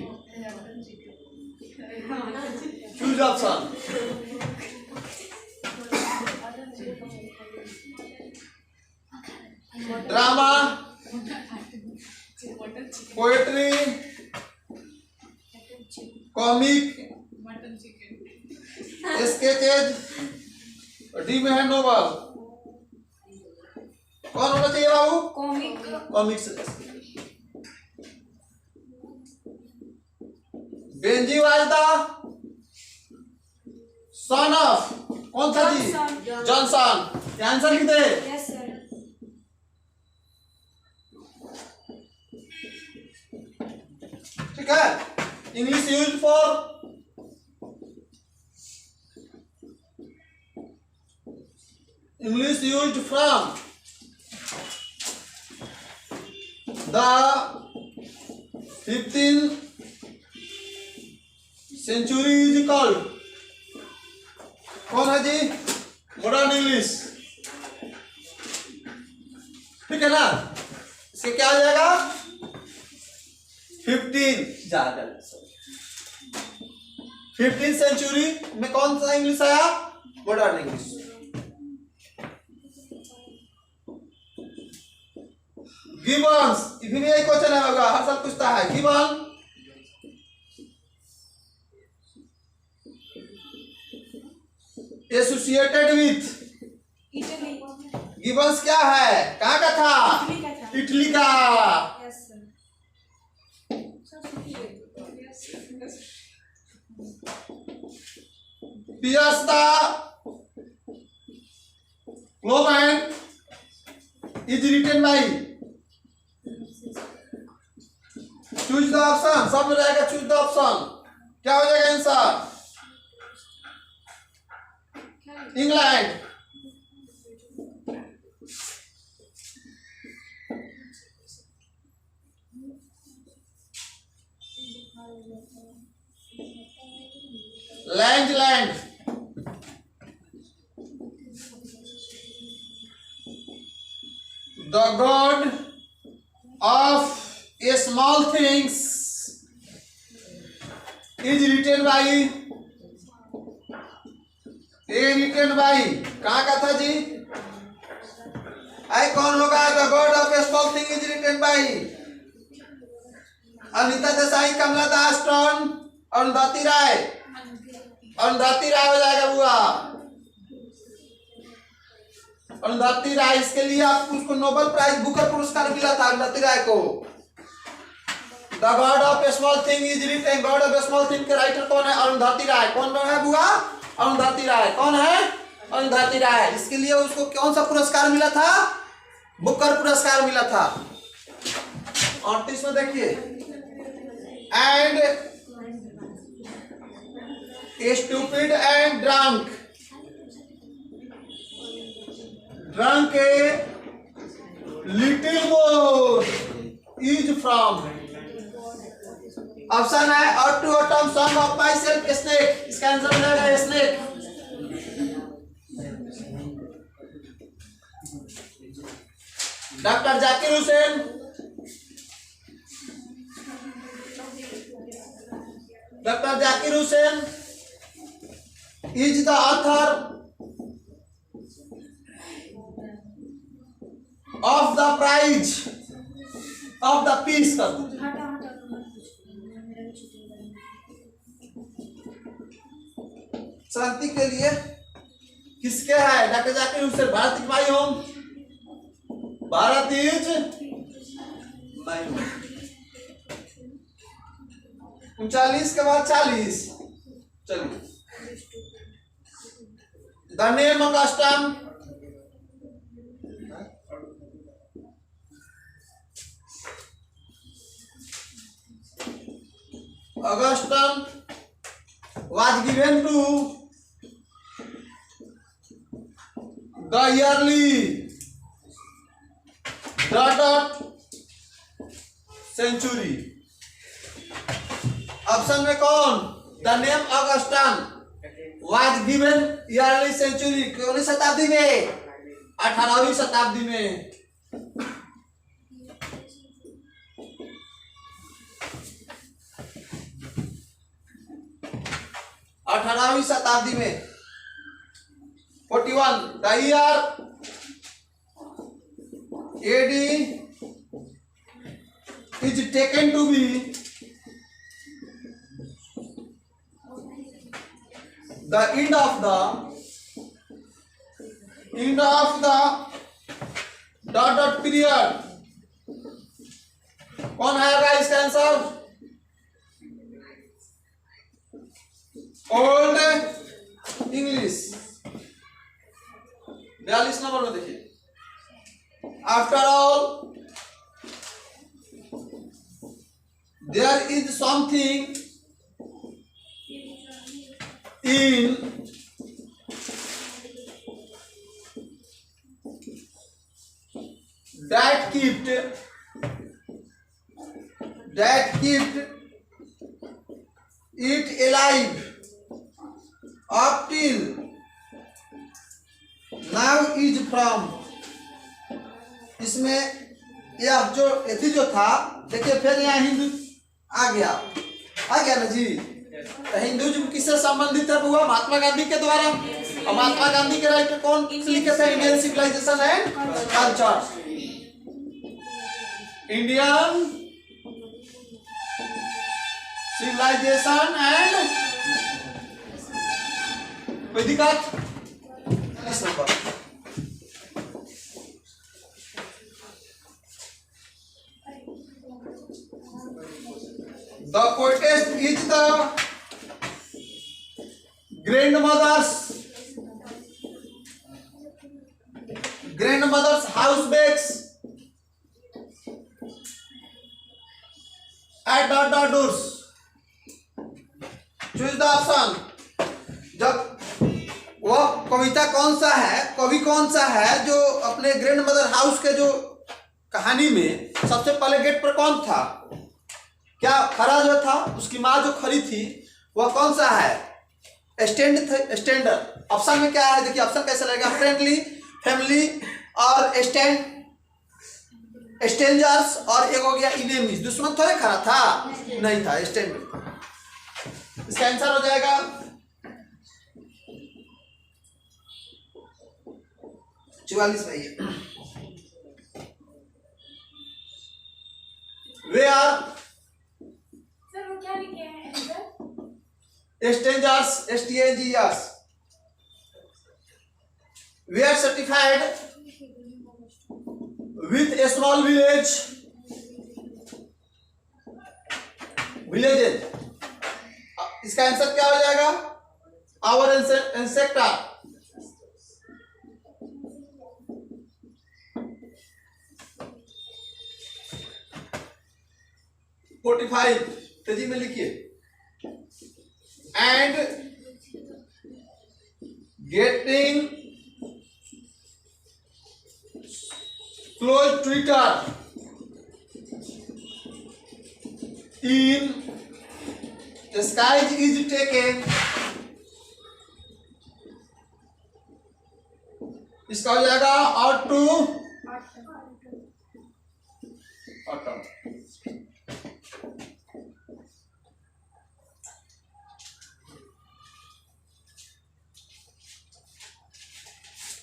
Choose option. Drama, poetry, comic, sketches, D में है नोवेल. कौन होना चाहिए बाबू? Comic comics. Benji was the son of कौन सा जी? जॉनसन. आंसर लिख दे. यस सर ठीक है. English use for English used from the 15th century is called. कौन है जी? Modern English. ठीक है ना. इसके क्या हो जाएगा? 15th सेंचुरी में कौन सा इंग्लिश आया? Modern English. गिबन्स. इधर भी यही क्वेश्चन है होगा, हर साल पूछता है. Gibbon associated with. Italy Gibbons क्या है? कहाँ का था? इटली का था. इटली का. यस सर पियर्स द ग्लोबैंड is written by. Choose the option. सब में रहेगा चूज द ऑप्शन. क्या हो जाएगा answer? England. Land. The God of a small things is written by. Written by कहाँ का था जी? आई कौन होगा? The God of a small thing is written by Anita Desai, Kamala Das, टॉन, अरुंधति राय. अरुंधति राय हो जाएगा बुआ. अरुंधति राय. इसके लिए आपको उसको नोबेल प्राइज बुकर पुरस्कार मिला था अरुंधति राय को. The God of a small thing is written. God of a small thing के राइटर कौन है? अरुंधति राय. कौन है बुआ? अरुंधति राय. कौन है? अरुंधति राय. इसके लिए उसको कौन सा पुरस्कार मिला था? बुकर पुरस्कार मिला था. 38 में देखिए. And stupid and drunk. Drunk a little more is from. Option है और to autumn song of my self snake. इसका आंसर हो जाएगा snake. Doctor Zakir Hussain. Doctor Zakir Hussain is the author of the prize of the peace. शांति के लिए किसके है? डॉक्टर जाकिर हुसैन. भारत की my home. Bharat is my home. 39 के बाद 40. चलिए. The name Augustine. Augustine was given to the yearly century. Option में कौन? The name Augustan was given yearly century. कौन शताब्दी में? 18वीं शताब्दी में. 18वीं शताब्दी में 41 the year AD is taken to be the end of the dot period. कौन आएगा इसका आंसर? Old English. 42 नंबर में देखिए, after all there is something in that kept it alive up till now is from। इसमें यह जो एथी जो था, देखिए फिर यहाँ हिंदू आ गया ना जी। हिंदुइज्म किससे संबंधित है हुआ? महात्मा गांधी के द्वारा। और महात्मा गांधी के राइटर कौन लिखे थे? Indian civilization and culture. Indian civilization and कोई दिक्कत? इस number the poetess is the grandmother's house bakes at the doors। choose the option। जब वह कविता कौन सा है, कवि कौन सा है जो अपने ग्रैंड मदर हाउस के जो कहानी में सबसे पहले गेट पर कौन था? क्या खड़ा जो था, उसकी माँ जो खड़ी थी, वह कौन सा है? स्टैंडर। ऑप्शन में क्या है? देखिए ऑप्शन कैसे लगेगा? फ्रेंडली, फैमिली और स्ट्रेंजर्स, और एक हो गया इनेमीज। दुश्मन थोड़े खड़ा था, नहीं था, स्टैंडर। इसका आंसर हो जाएगा 44 भैया। वे आर सर वो क्या लिखे हैं answer? strangers, strangers were certified with a small villages। इसका आंसर क्या हो जाएगा? our ancestor। तेजी में लिखिए। and getting close Twitter in skies is taken। इसका हो जाएगा autumn।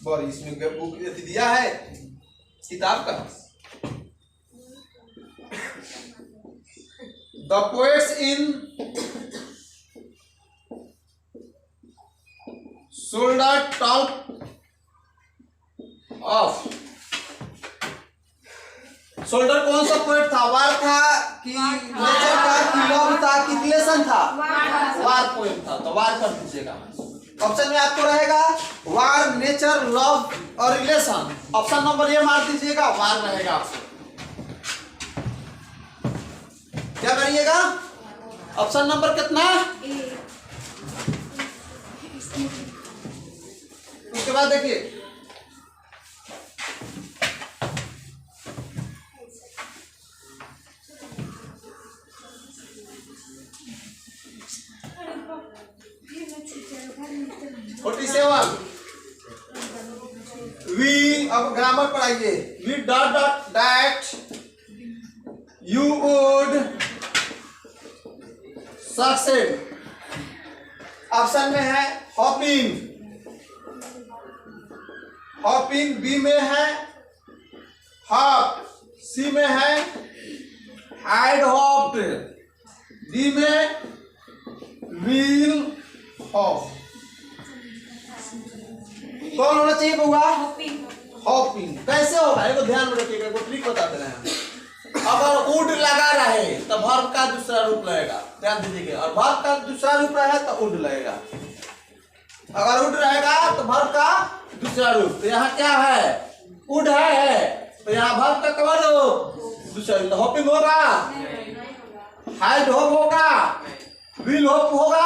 और इसमें बुक दिया है किताब का। The poets in shoulder top of. Shoulder कौन सा पोएट था? वार था कि नेचर था कि लव था कि रिलेशन था? वार पोएट था, तो वार कर दीजिएगा। ऑप्शन में आपको रहेगा वार, नेचर, लव और रिलेशन। ऑप्शन नंबर ये मार दीजिएगा, वार रहेगा। आपको क्या करिएगा? ऑप्शन नंबर कितना? उसके बाद देखिए अब ग्रामर पढ़ाइए। V dot that you would succeed option में है हॉपिंग, हॉपिंग। बी में है हॉप, सी में है हाइड हॉप्ड, डी में व्हील हॉप। कौन होना चाहिए बउआ? हॉपिंग। कैसे होगा? एगो ध्यान में रखिएगा, एगो ट्रिक बताते हैं हम। अगर वुड लगा रहे तो वर्ब का दूसरा रूप लगेगा, ध्यान दीजिएगा। और वर्ब का दूसरा रूप रहे तो वुड लगेगा। अगर वुड रहेगा तो वर्ब का दूसरा रूप। तो यहाँ क्या है? वुड है, तो यहाँ वर्ब का कवर हो दूसरा रूप। तो हॉपिंग होगा, हाइड हॉप होगा, व्हील हॉप होगा।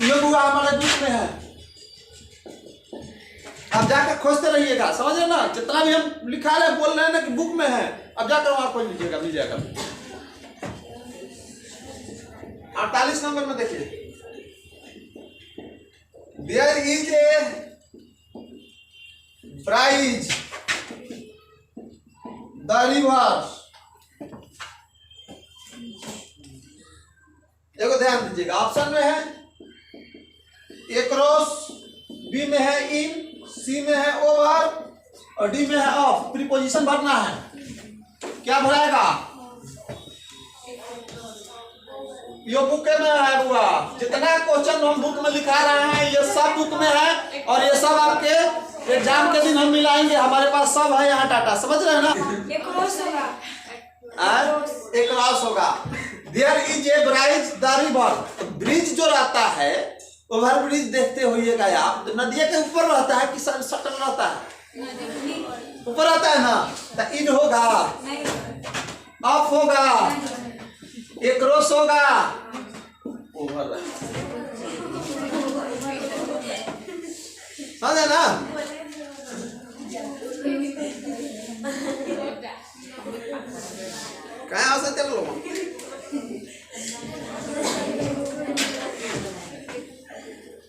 ये बुआ हमारे बुक में है, अब जाकर खोजते रहिएगा, समझ रहे ना? जितना भी हम लिखा रहे बोल रहे हैं ना कि बुक में है, अब जाकर वहां खोज लीजिएगा, मिल जाएगा। 48 नंबर में देखिए, there is a bridge the river. देखो ध्यान दीजिएगा, ऑप्शन में है एक्रॉस, बी में है इन, सी में है ओवर और डी में है ऑफ। प्रीपोजिशन भरना है, क्या भराएगा? ये बुक में है बुआ, जितना क्वेश्चन हम बुक में लिखा रहे हैं ये सब बुक में है, और ये सब आपके एग्जाम के दिन हम मिलाएंगे, हमारे पास सब है यहाँ डाटा, समझ रहे हैं ना? एक क्रॉस होगा, एक क्रॉस होगा। There is a bridge the river. Bridge जो रहता है, ओवर ब्रिज देखते होइएगा आप, नदिया के ऊपर रहता है कि सटल रहता है? ऊपर रहता है ना, तो इन होगा, ऑफ होगा, एक क्रॉस होगा, ओवर। समझे ना? कहाँ से चल लो?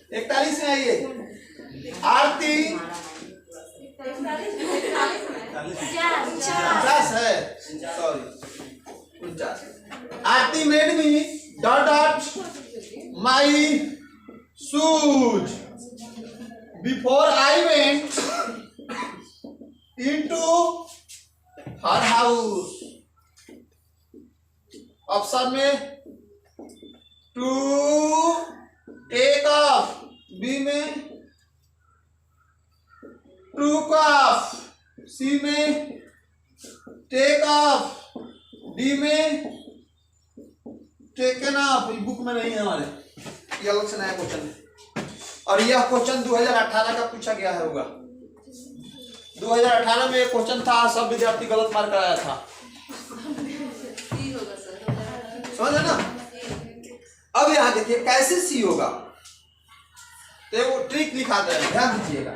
इकतालीस में आइए, आरती 50 है, sorry 49। Aarti made me dot dot my shoes before I went into her house. Option में टू टेक ऑफ, बी में टूक ऑफ, सी में टेक ऑफ, डी में टेकन ऑफ। बुक में नहीं है हमारे, ये अलग से नया क्वेश्चन है, और यह क्वेश्चन 2018 का पूछा गया है होगा। 2018 में एक क्वेश्चन था, सब विद्यार्थी गलत मार्क कराया था, समझ ना? अब यहाँ देखिए कैसे सी होगा, तो वो ट्रिक लिखा दे, ध्यान दीजिएगा।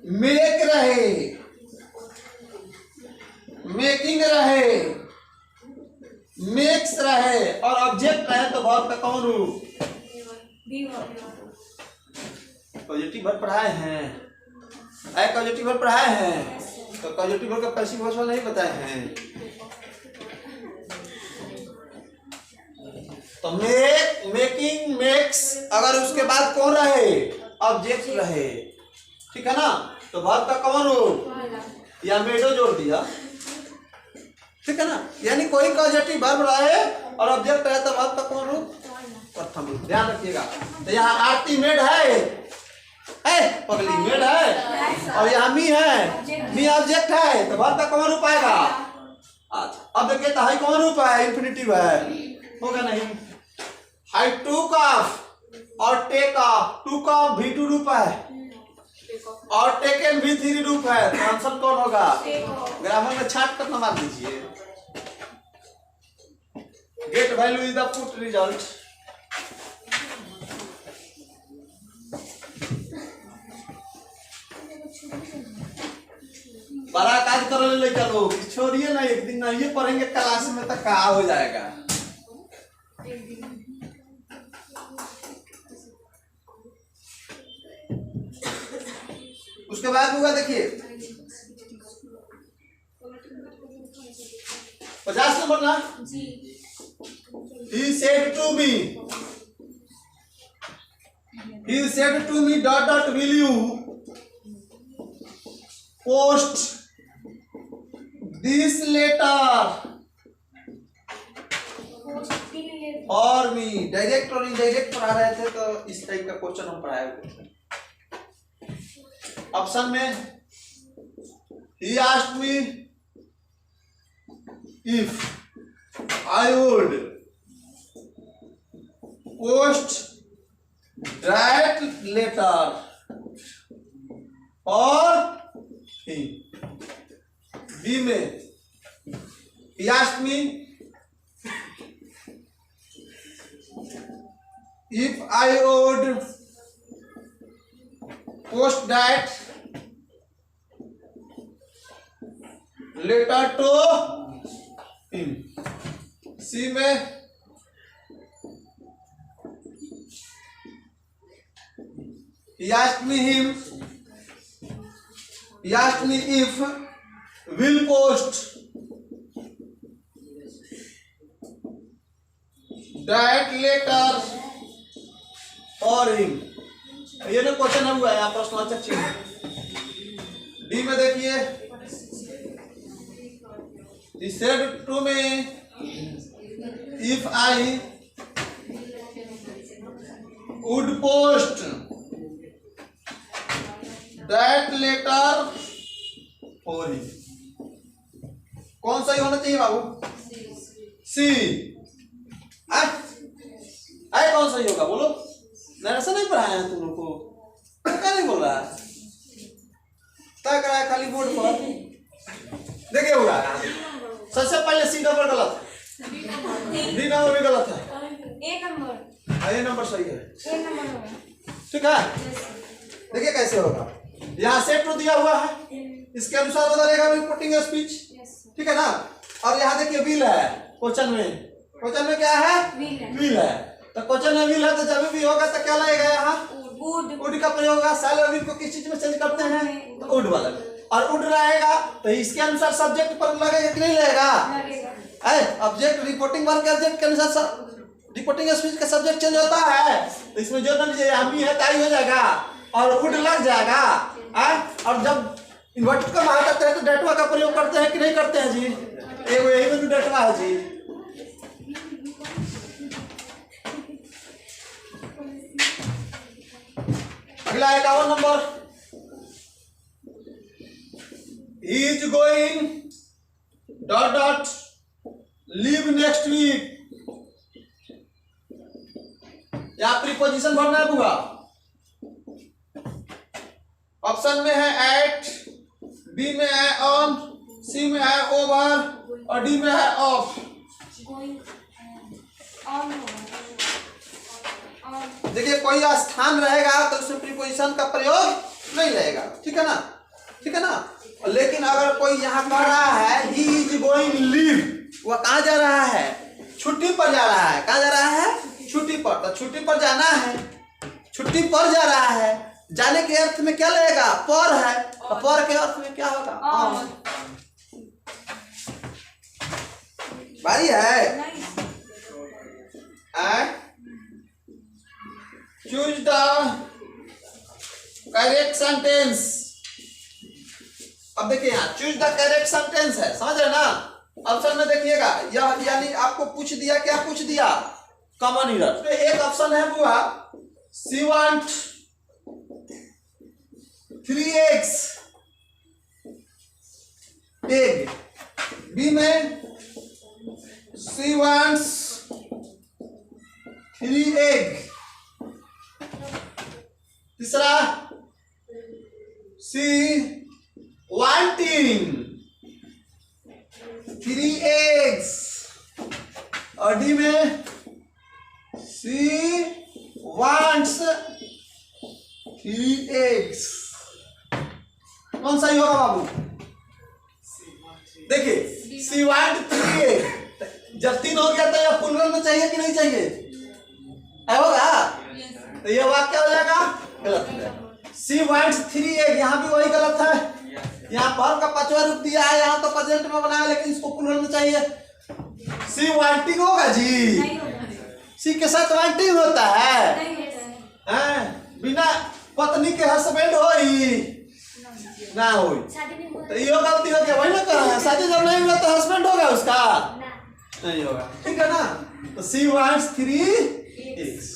मेक रहे, मेकिंग रहे, मेक्स रहे और ऑब्जेक्ट रहे तो वर्ब का कौन रूप? पॉजिटिव वर्ब पढ़ाए हैं, पॉजिटिव वर्ब पढ़ाए हैं, तो पॉजिटिव वर्ब का पैसिव वॉइस नहीं बताए हैं। तो मेक, मेकिंग, मेक्स, अगर उसके बाद कौन रहे? ऑब्जेक्ट रहे, ठीक है ना? तो वर्ब का कौन रूप? या मेडो जोड़ दिया, ठीक है ना? यानी कोई पॉजिटिव वर्ब रहे और ऑब्जेक्ट रहे तो वर्ब का कौन रूप? प्रथम रूप। ध्यान रखिएगा। तो यहाँ आरती मेड है, पगली मेड है, और यहाँ मी है, मी ऑब्जेक्ट है, तो वर्ब का कौन रूप आएगा? अच्छा, अब देखिए तो हाई कौन रूप है? इंफिनिटिव है, होगा नहीं? हाई टूक ऑफ और टेक ऑफ, टूक ऑफ भी टू रूप है और टेकन भी थ्री रूप है, तो आंसर कौन होगा? ग्रामर में छाट कर मार दीजिए। Get value is the put result. बड़ा काज कर ले चलो, छोड़िए ना, एक दिन नहीं पढ़ेंगे क्लास में तो कहा हो जाएगा। उसके बाद होगा देखिए 50 नंबर ना। जी। He said to me will you post this letter for me? Direct और इनडायरेक्ट पढ़ा रहे थे तो इस टाइप का क्वेश्चन हम पढ़ाए हुए थे। ऑप्शन में he asked me if I would post that letter or him. B में he asked me if I would post that letter to him. C में he asked me if will post that letter for him. ये ना question हुआ है, आप प्रश्नवाचक चिन्ह। D में देखिए he said to me if I would post that letter for him. कौन सही होना चाहिए बाबू? सी। आई कौन सही होगा बोलो? नरेशन नहीं पढ़ाया है तुम लोग को, क्या नहीं बोल रहा है? क्या कराया खाली बोर्ड पर? देखिए होगा सबसे पहले सी नंबर गलत है, डी नंबर भी गलत है, ए नंबर नंबर सही है। ए नंबर होगा। ठीक है, देखिए कैसे होगा। यहाँ सेट टू दिया हुआ है, इसके अनुसार बदलेगा रिपोर्टिंग स्पीच। ठीक है ना। और यहाँ देखिए विल है क्वेश्चन में क्या है? विल है। तो क्वेश्चन में विल है तो जब भी होगा तो क्या लगेगा यहाँ? वुड का प्रयोग होगा। साल और विल को किस चीज में चेंज करते हैं? तो वुड वाला। और वुड रहेगा तो इसके अनुसार सब्जेक्ट पर लगेगा कि नहीं लगेगा? ऑब्जेक्ट रिपोर्टिंग वर्ब के ऑब्जेक्ट के अनुसार रिपोर्टिंग स्पीच का सब्जेक्ट चेंज होता है, तो इसमें जो हम है ताई हो जाएगा और वुड लग जाएगा। और जब इन्वर्टेड का मान करते हैं तो डेटवा का प्रयोग करते हैं कि नहीं करते हैं जी? यही में डेटवा है जी। अगला 51 number, he is going ... leave next week। यहाँ प्रीपोजिशन भरना है बुआ। ऑप्शन में है एट, बी में है ऑन, सी में है ओवर और डी में है ऑफ। देखिए कोई स्थान रहेगा तो उसमें प्रीपोजिशन का प्रयोग नहीं रहेगा। ठीक है ना, ठीक है ना। लेकिन अगर कोई यहाँ कह रहा है ही इज गोइंग लीव, वह कहाँ जा रहा है? छुट्टी पर जा रहा है। कहाँ जा रहा है? छुट्टी पर। तो छुट्टी पर जाना है, छुट्टी पर जा रहा है, जाने के अर्थ में क्या लगेगा? पर है। तो पर के अर्थ में क्या होगा? बारी है। Choose the correct sentence. अब देखिए यहाँ चूज द करेक्ट सेंटेंस है, समझ रहे ना। ऑप्शन में देखिएगा यह यानी आपको पूछ दिया, क्या पूछ दिया? Common error. एक ऑप्शन है बुआ she want 3 eggs egg. B में सी वांट्स 3 egg। तीसरा सी वांटिंग 3 eggs और डी में सी वांट्स 3 eggs। कौन सही होगा बाबू? देखिए सी वांट 3 egg, जब 3 हो गया तो यह प्लूरल में चाहिए कि नहीं चाहिए? होगा तो यह वाक्य हो जाएगा गलत है। सी वांट्स 3 egg, यहाँ भी वही गलत है। यहाँ पर का 5वां रूप दिया है, यहाँ तो प्रेजेंट में बनाया लेकिन इसको प्लूरल में चाहिए। सी वांटिंग होगा जी? नहीं होगा। सी के साथ वांटिंग होता है? नहीं होता है। हैं? बिना पत्नी के हस्बैंड होई ना होई? शादी नहीं हुआ तो यो गलती हो गया, वही ना कह रहा है। शादी जब नहीं हुआ तो हस्बैंड होगा उसका? ना। नहीं होगा, ठीक है ना? तो she wants 3 eggs।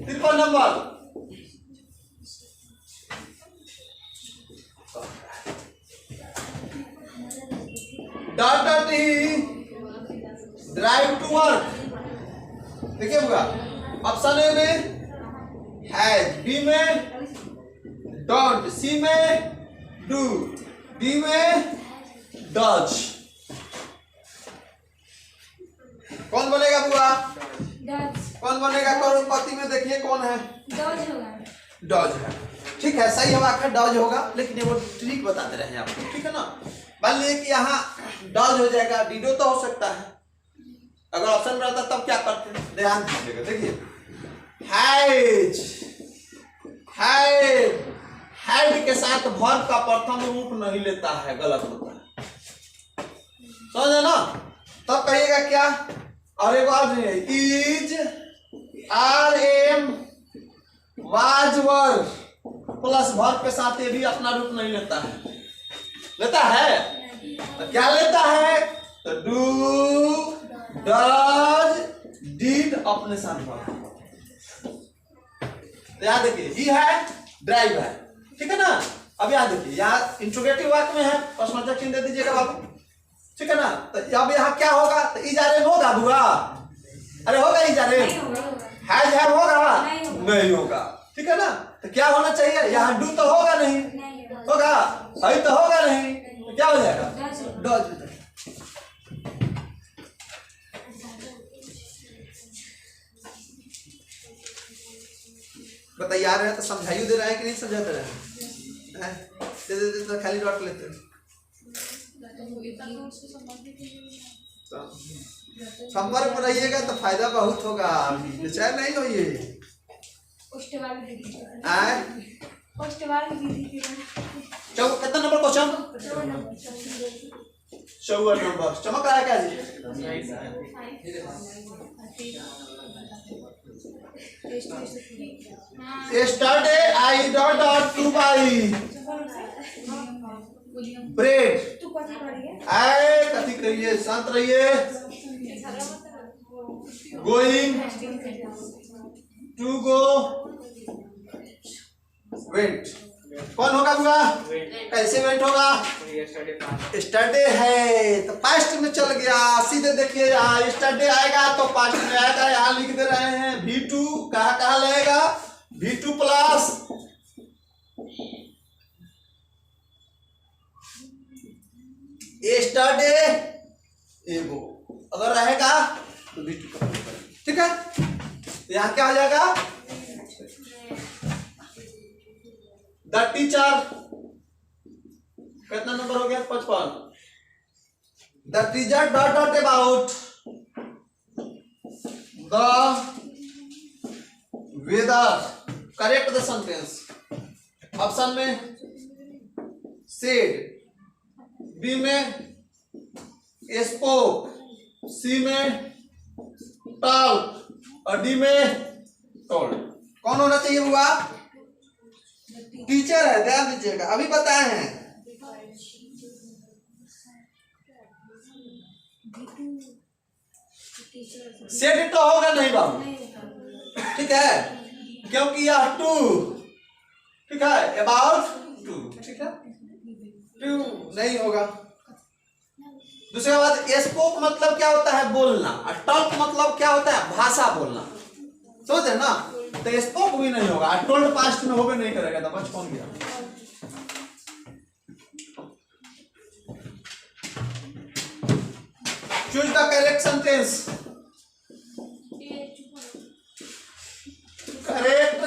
Triple number dot dot ही ड्राइव टू वर्क। देखिए होगा ऑप्शन ए में हैज, बी में डोंट, सी में डू, डी में डज। कौन बनेगा बुआ? डज। कौन बनेगा करोड़पति में? देखिए कौन है? डज होगा। डॉज है, ठीक है, सही जवाब है डॉज होगा। लेकिन ये वो ट्रिक बताते रहे आपको, ठीक है ना? मान लीजिए कि यहाँ डॉज हो जाएगा, डिडो तो हो सकता है। अगर ऑप्शन में रहता तब क्या करते हैं? ध्यान दीजिएगा, देखिए हैज, हैड, हैड के साथ वर्ब का प्रथम रूप नहीं लेता है, गलत होता है, समझे ना? तब कहिएगा क्या? और एक बार is, are am, was were plus verb के साथ ये भी अपना रूप नहीं लेता है। लेता है? तो क्या लेता है? तो डू, डज, डिड अपने साथ वर्ब। तो याद देखिए, ही है, ड्राइव है, ठीक है ना? अब याद देखिए, यहाँ इंट्रोगेटिव वाक्य में है, प्रश्नवाचक चिन्ह दे दीजिएगा बाबू, ठीक है ना? तो अब यहाँ क्या होगा? तो इजारे होगा बुआ? अरे होगा इजारे? हैज है होगा? नहीं होगा, ठीक है ना? तो क्या होना चाहिए? यहाँ डू तो होगा नहीं, होगा? सही तो होगा नहीं, तो क्या हो जाएगा? डज हो जाएगा। बताइए, आ रहे हैं तो समझाइए दे रहे हैं कि नहीं समझाते रहे हैं? दे तो खाली डॉट लेते हैं। संपर्क में रहिएगा तो फायदा बहुत होगा, बेचैन नहीं होइए। कितना नंबर क्वेश्चन? 54 नंबर। चमक रहा है क्या जी? Yesterday I got 2 buy bread। आए कथी करिए, शांत रहिए। Going to go went। कौन होगा बुआ? कैसे वेंट होगा? यस्टरडे है तो पास्ट में चल गया। सीधे देखिए, यहाँ यस्टरडे आएगा तो पास्ट में आएगा। यहाँ लिख दे रहे हैं V2 कहाँ कहाँ लगेगा? V2 प्लस यस्टरडे एगो अगर रहेगा तो V2 ठीक है। यहाँ क्या हो जाएगा? द टीचर कितना नंबर हो गया? 55। The teacher dot dot about the weather. Correct the sentence. Option में सेड, बी में स्पोक, सी में टॉक और डी में टोल्ड। कौन होना चाहिए हुआ? टीचर है, ध्यान दीजिएगा, अभी बताए हैं। सेड तो होगा नहीं बाबू, ठीक है, क्योंकि यह टू, ठीक है, अबाउट टू, ठीक है, टू नहीं होगा। दूसरी बात, स्पोक मतलब क्या होता है? बोलना। और टॉक मतलब क्या होता है? भाषा बोलना। समझ रहे ना? तो स्पोक भी नहीं होगा, टोल्ड पास्ट में होगा नहीं करेगा, तो बच कौन गया? Choose the correct sentence. Correct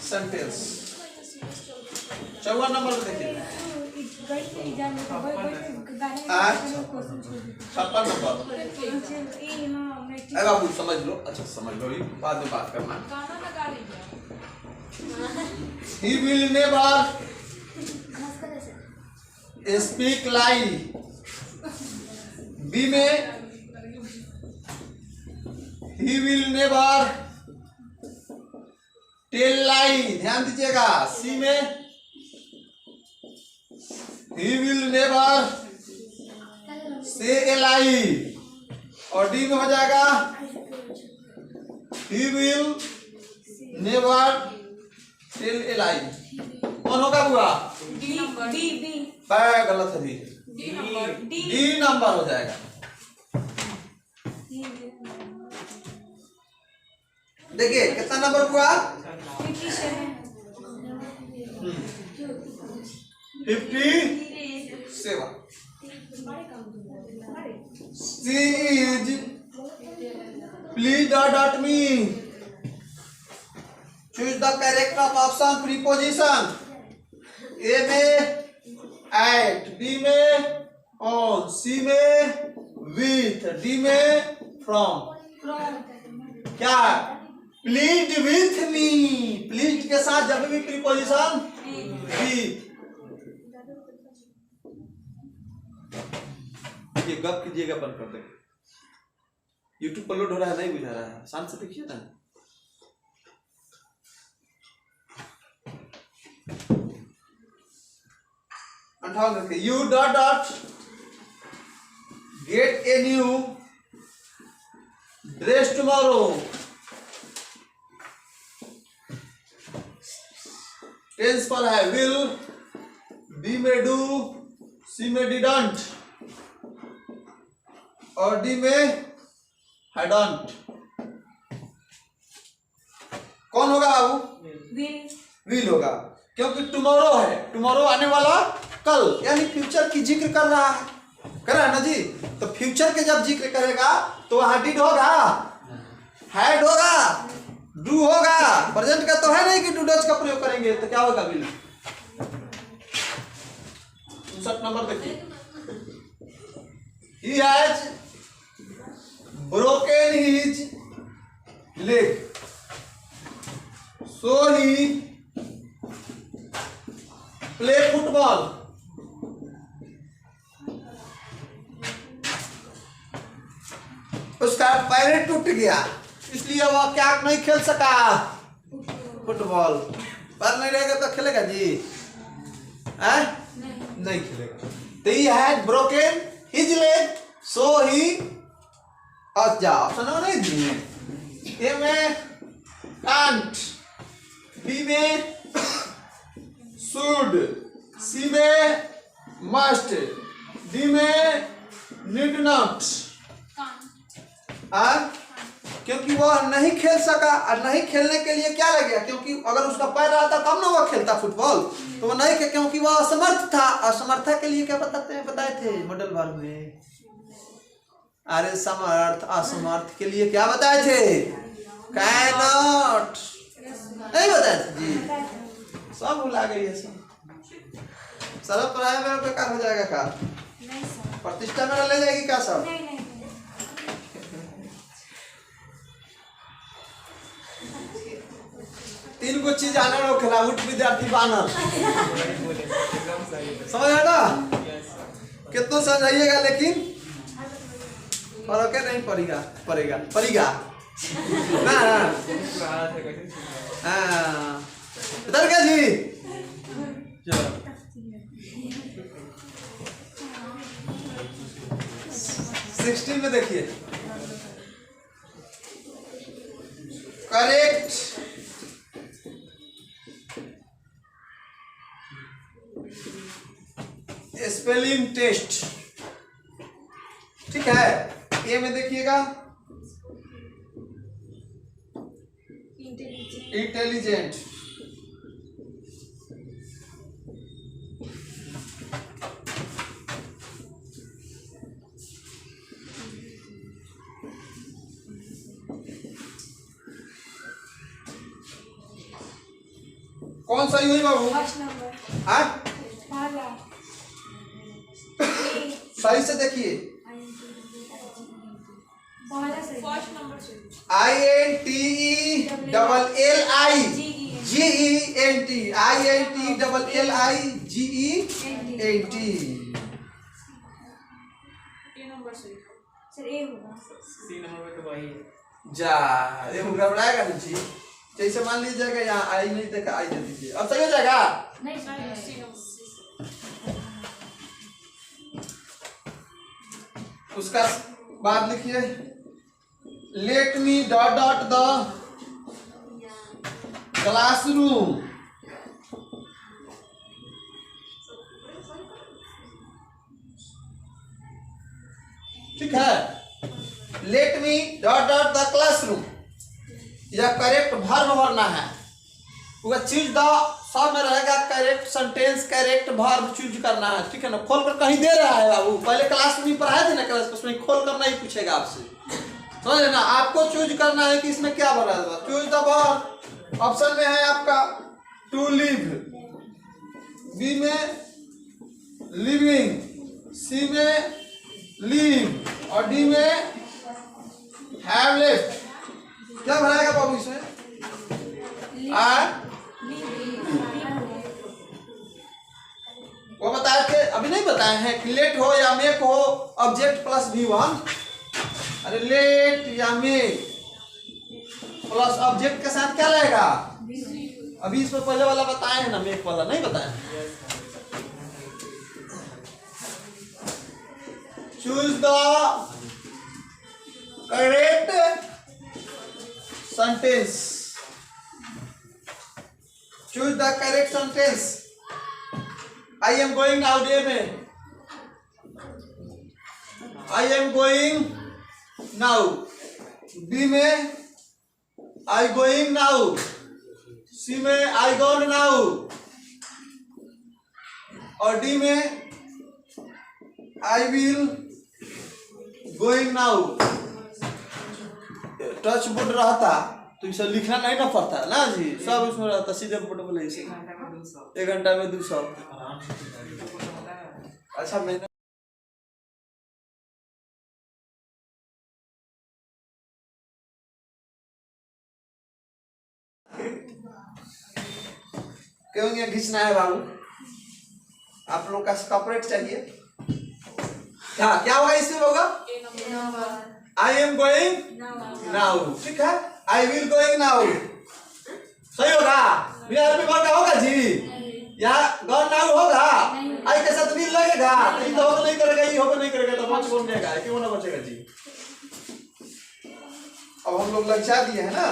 sentence 54 number पे देखिए। 56 नंबर। अरे बाबू समझ लो, अच्छा समझ लो, ये बाद में बात करना। He will never speak lie. B में he will never tell lie, ध्यान दीजिएगा। सी में ही विल नेवर से ए लाई, और डी में हो जाएगा he will never tell a lie. कौन होगा बुआ? D number. बी गलत है। D number. डी नंबर हो जाएगा। देखिए कितना नंबर हुआ? 57। She is please dot me, choose the correct of option preposition. A में एट, बी में ऑन, सी में विथ, डी में फ्रॉम। क्या? प्लीज विथ मी, प्लीज के साथ जब भी प्रीपोजिशन विथ। ये गप कीजिएगा, बंद कर देंगे। यूट्यूब पर लोड हो रहा है, नहीं बुझा रहा है, शांत से देखिए ना। You dot dot get a new dress tomorrow. Tense पर है विल, बी में डू, सी में डिडंट, और डी में हैडंट। कौन होगा बाबू? विल होगा, क्योंकि टुमारो है, टुमारो आने वाला कल, यानी फ्यूचर की जिक्र कर रहा है, कर रहा है ना जी। तो फ्यूचर के जब जिक्र करेगा तो वहां डिड होगा, हैड होगा, डू होगा। प्रेजेंट का तो है नहीं कि डू डज का प्रयोग करेंगे, तो क्या होगा? विल। 59 नंबर देखिए। He has broken his leg, so he play football. उसका पैर टूट गया, इसलिए वह क्या नहीं खेल सका? फुटबॉल। पैर नहीं रहेगा तो खेलेगा जी? नहीं खेलेगा। तो he had broken his leg, so he अच्छा सुनो नहीं दिए। ए में can't, बी में should, सी में must, डी में need not। क्योंकि वह नहीं खेल सका, और नहीं खेलने के लिए क्या लगेगा? क्योंकि अगर उसका पैर रहता तब ना वह खेलता फुटबॉल, तो वो नहीं, क्योंकि वह असमर्थ था। असमर्था के लिए क्या बताए थे मॉडल वर्ग में? अरे समर्थ, असमर्थ के लिए क्या बताए थे? कैनॉट, नहीं बताए थे जी? सब भुला गई है सब। सरल पढ़ाया मेरा बेकार हो जाएगा का? प्रतिष्ठा मेरा ले जाएगी क्या सब? तीन को चीज आना रो खेला, उठ विद्यार्थी बानर। समझ आया ना? कितना समझाइएगा लेकिन फर्क नहीं पड़ेगा ना। इधर क्या जी? 16 में देखिए, करेक्ट स्पेलिंग टेस्ट। ठीक है, ए में देखिएगा इंटेलिजेंट, कौन सा हुई बाबू? सही से देखिए, फर्स्ट नंबर से INTELLI GENT INTLLIGENT। ये नंबर सही है। सर ए होगा। सी नंबर में तो वही है। जा ये गड़बड़ाएगा ना जी। जैसे मान लीजिएगा यहाँ आई नहीं देखा, आई दे दीजिए, अब सही हो जाएगा। नहीं सर सी नंबर। उसका बाद लिखिए let me dot dot the classroom. ठीक है, let me dot dot the classroom, यह करेक्ट वर्ब भरना है। वह चूज द सब में रहेगा correct sentence, correct verb choose करना है। ठीक है ना, खोल कर कहीं दे रहा है बाबू, पहले क्लास में पढ़ाए थे ना, क्लास उसमें खोल कर नहीं पूछेगा आपसे, समझ ना। आपको चूज करना है कि इसमें क्या भरा है। चूज द वर्ब ऑप्शन में है आपका टू लिव, बी में लिविंग, सी में लीव और डी में हैव लेफ्ट। क्या भराएगा बाबू इसमें? वो बताया कि अभी नहीं बताए हैं कि लेट हो या मेक हो, ऑब्जेक्ट प्लस V1। अरे लेट या मेक प्लस ऑब्जेक्ट के साथ क्या रहेगा? अभी इसमें पहले वाला बताए हैं ना, मेक वाला नहीं बताए हैं। Choose the correct sentence, choose the correct sentence. I am going now, D में I am going now, B में I going now, सी में I gone now और डी में I will going now। Touch board रहता तो इसे लिखना नहीं ना पड़ता ना जी, सब इसमें रहता सीधे बोर्ड पे ले। 1 घंटा में 200। अच्छा मैंने क्यों ये घिसना है बाबू? आप लोग का कॉर्पोरेट चाहिए क्या? क्या होगा इसमें होगा? I am going now. ठीक है, आई विल गोइंग नाउ सही होगा। वीआरपी वर्ड होगा जी, यहाँ गॉन नाउ होगा, आई के साथ विल लगेगा, ये तो होगा नहीं करेगा, ये होगा नहीं करेगा, तो बच कौन जाएगा? क्यों ना बचेगा जी। अब हम लोग लक्षा दिए हैं ना,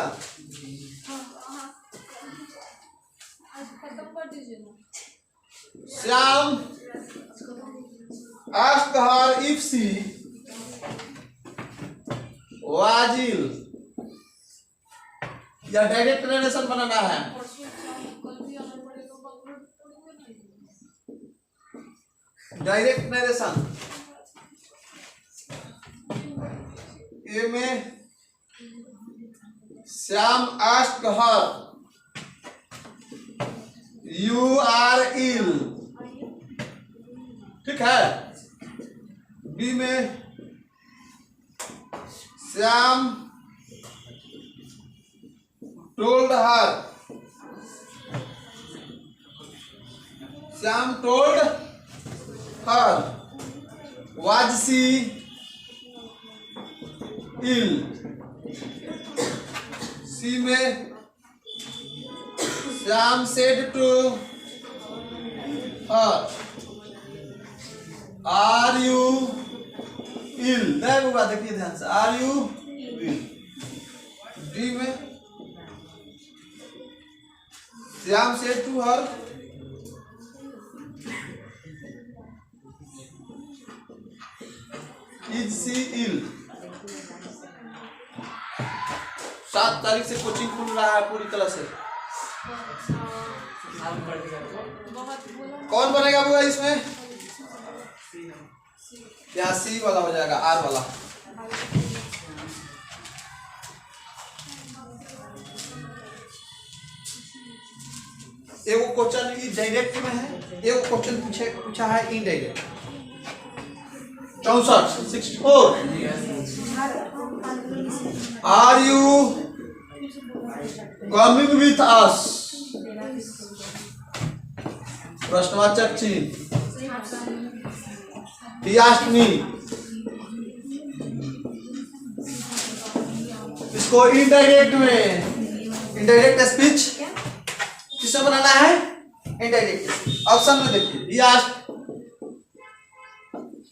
खत्म कर दीजिए ना। Shyam asked her if she was ill। या डायरेक्ट नरेशन बनाना है। परसों एग्जाम कल भी आना पड़ेगा, बकवर्ड पढ़ोगे नहीं। डायरेक्ट नरेशन ए में Shyam asked her you are ill। ठीक है, बी में Shyam told her, Shyam told her was she ill। सी में Shyam said to her are you ill। नहीं होगा, देखिए ध्यान से, are you ill। डी में Shyam said to her is she ill। 7 तारीख से कोचिंग खुल रहा है पूरी तरह से। कौन बनेगा बुआ इसमें? क्या सी वाला हो जाएगा, आर वाला। एगो क्वेश्चन डायरेक्ट में है, एगो क्वेश्चन पूछा है indirect. 64 are you coming with us. प्रश्नवाचक चिन्ह। He asked me, इसको इनडायरेक्ट में, इनडायरेक्ट स्पीच किसमें बनाना है? इनडायरेक्ट। ऑप्शन में देखिए, he asked,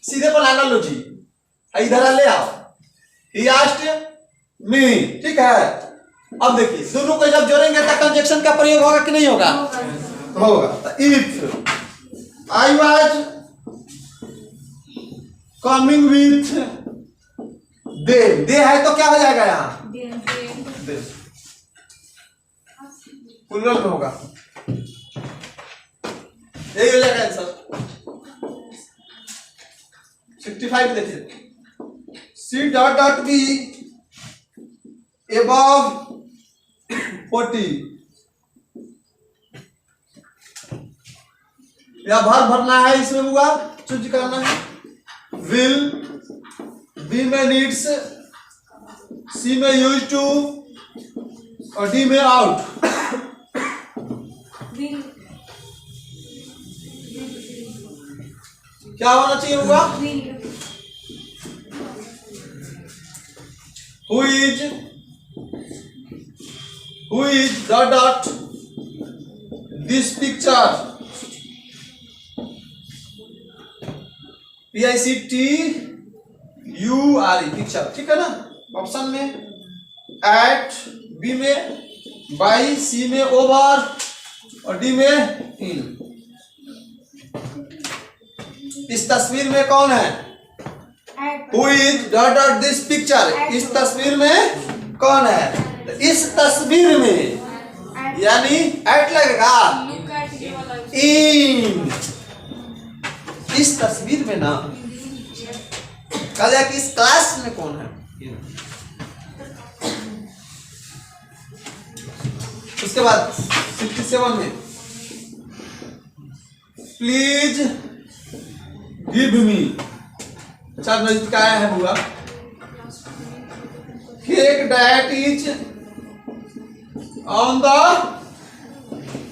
सीधे बनाना लो जी, इधर ले आओ। he asked me, ठीक है। अब देखिए दोनों को जब जोड़ेंगे तो कंजक्शन का प्रयोग होगा कि नहीं होगा? होगा। If I was coming with them, दे है तो क्या हो जाएगा यहाँ? प्लूरल में होगा, यही हो जाएगा आंसर। 65 देखिए, C dot dot be above 40, या भर भरना है इसमें होगा, चूज करना है। विल बी में नीड्स, सी में यूज टू और डी में आउट। क्या होना चाहिए होगा? Who is dot dot this picture, PICTURE picture, ठीक है ना। ऑप्शन में एट, बी में बाई, सी में ओवर और डी में इन। इस तस्वीर में कौन है? Who is dot dot this picture, इस तस्वीर में कौन है? इस तस्वीर में यानी एट लगेगा, इन इस तस्वीर में ना, कहा जाए कि इस क्लास में कौन है। उसके बाद 67 में प्लीज गिव मी, अच्छा नजदीक आया है बुआ, cake that is on the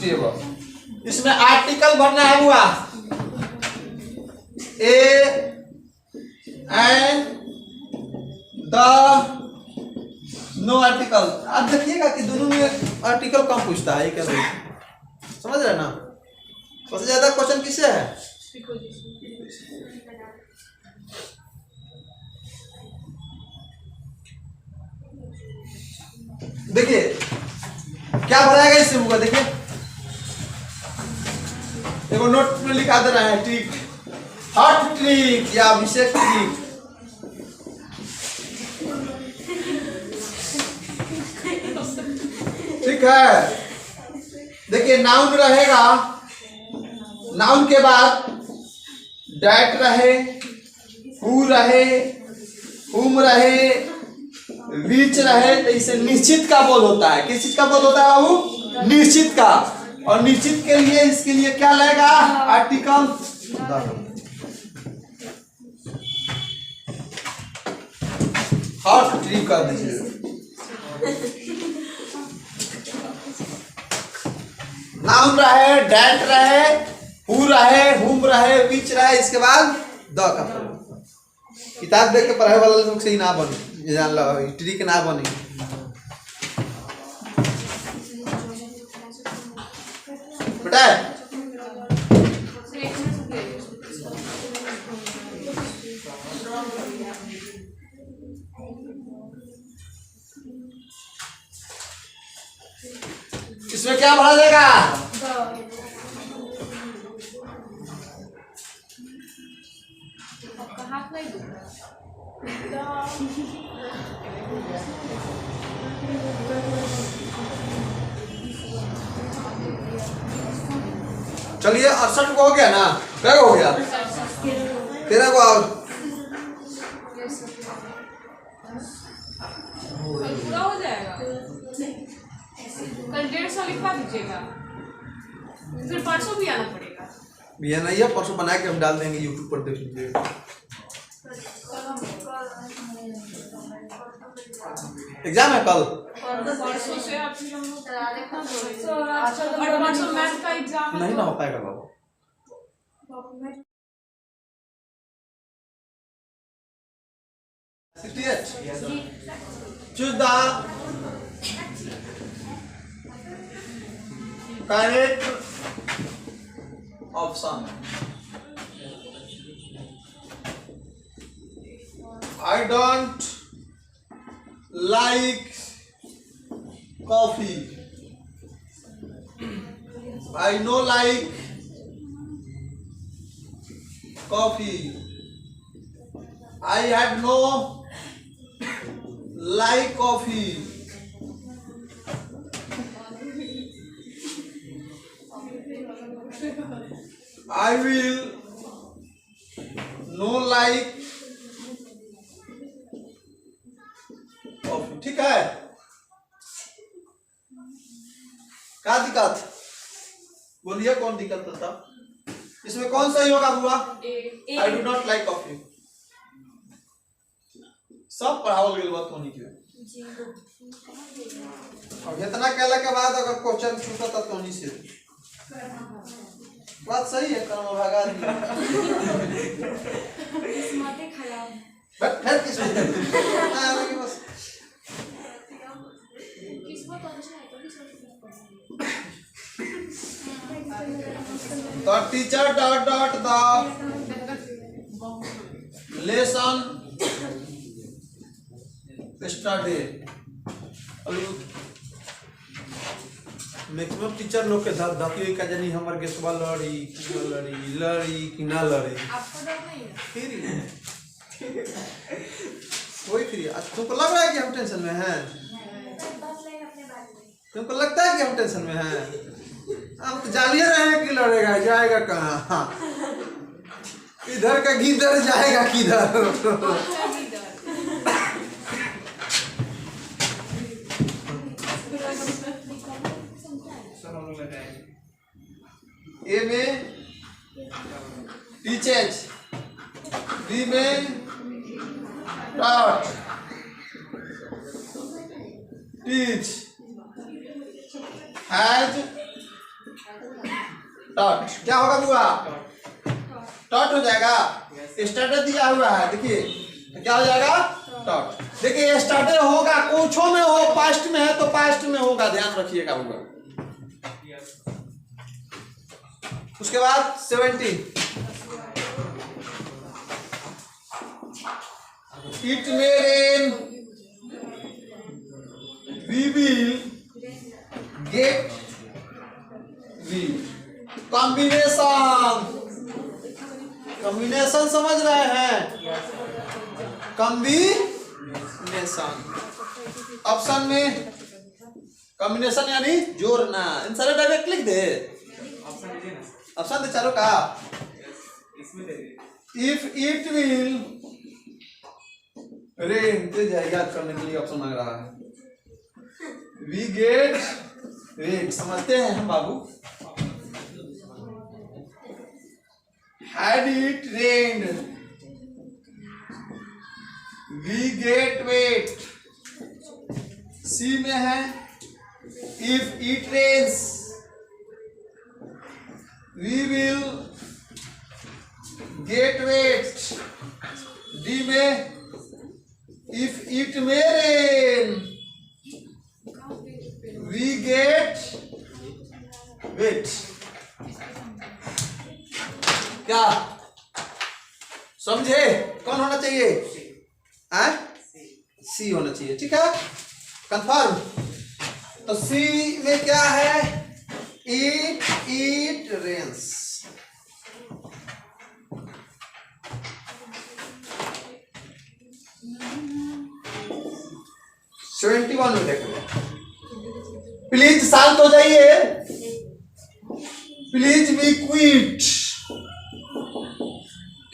table. इसमें आर्टिकल भरना है बुआ, a and the, no article. आप देखिएगा कि दोनों में आर्टिकल कम पूछता है, क्या समझ रहे ना। सबसे ज्यादा क्वेश्चन किससे है? देखिए क्या भराएगा इससे होगा, देखिए देखो नोट में लिखा दे रहा है, ट्रिक, हॉट ट्रिक या अभिषेक ट्रिक। ठीक है, देखिए नाउन रहेगा, नाउन के बाद डैट रहे, हु रहे, हुम रहे, विच रहे, तो इसे निश्चित का बोध होता है। किस चीज का बोध होता है बाबू? निश्चित का। और निश्चित के लिए इसके लिए क्या लगेगा? आर्टिकल। हॉट ट्रिक कर दीजिए। नाउन रहे, डैट रहे, हु रहे, हुम रहे, विच रहे, इसके बाद द का किताब देख के पढ़ाई वाला लोग से ही ना बने, ये जान लो, ट्रिक ना बने। बेटा इसमें क्या भरा जाएगा? हाथ नहीं चलिए 68 को हो गया ना, क्या हो गया? 13 को आओ। पूरा हो जाएगा, कल 150 लिखवा दीजिएगा, फिर परसों भी आना पड़ेगा। भैया नहीं है, परसों बना के हम डाल देंगे यूट्यूब पर, देख लीजिए। एग्जाम है कल, परसों से आप फिर हम लोग और परसों मैथ का एग्जाम नहीं ना हो पाएगा बाबू। Choose the correct option. I don't like coffee. I no like coffee. I have no like coffee. I will no like coffee. ठीक है? क्या दिक्कत? बोलिए कौन दिक्कत था? इसमें कौन सही होगा बुआ? I do not like coffee. सब पढ़ावल गेल बात होनी चाहिए। और इतना कहला के बाद अगर क्वेश्चन छूटा तो नहीं से बात सही है, कर्म भगा दिया। किस्मतें खराब। बट फिर किस्मत है बस किस्मत अच्छा है तो किस्मत तो teacher dot dot the lesson study. Maximum teacher लोग के धकिए का जानी हमर के सवाल लड़ी कि ना लड़ी आपको डर नहीं है? फिर वही फिर तुमको लग रहा है कि हम टेंशन में हैं? तुमको लगता है कि हम टेंशन में हैं? हम तो जान ही रहे हैं कि लड़ेगा, जाएगा कहाँ? इधर का किधर जाएगा किधर? ए में टीचर्स, बी में डॉट टीच हैज डॉट। क्या होगा बुआ? डॉट हो जाएगा। स्टार्टर दिया हुआ है, देखिए तो क्या हो जाएगा? डॉट। देखिए स्टार्टर होगा, कुछों में हो, पास्ट में है तो पास्ट में होगा, ध्यान रखिएगा होगा। उसके बाद 17 it may rain we will get wet. कॉम्बिनेशन समझ रहे हैं? कॉम्बिनेशन ऑप्शन में कॉम्बिनेशन यानी जोड़ना। आंसर डायरेक्ट लिख दे, ऑप्शन दे चारों का। इफ इट विल रेन, तेज याद करने के लिए ऑप्शन मांग रहा है। वी गेट रेन, समझते हैं हम बाबू। Had it rained, we get wet. C में है if it rains, we will get wet. D में if it may rain, we get wet. क्या समझे? कौन होना चाहिए? सी होना चाहिए, ठीक है, कंफर्म। तो सी में क्या है? It rains. सेवेंटी वन में देखो, प्लीज शांत हो जाइए, प्लीज बी क्विट,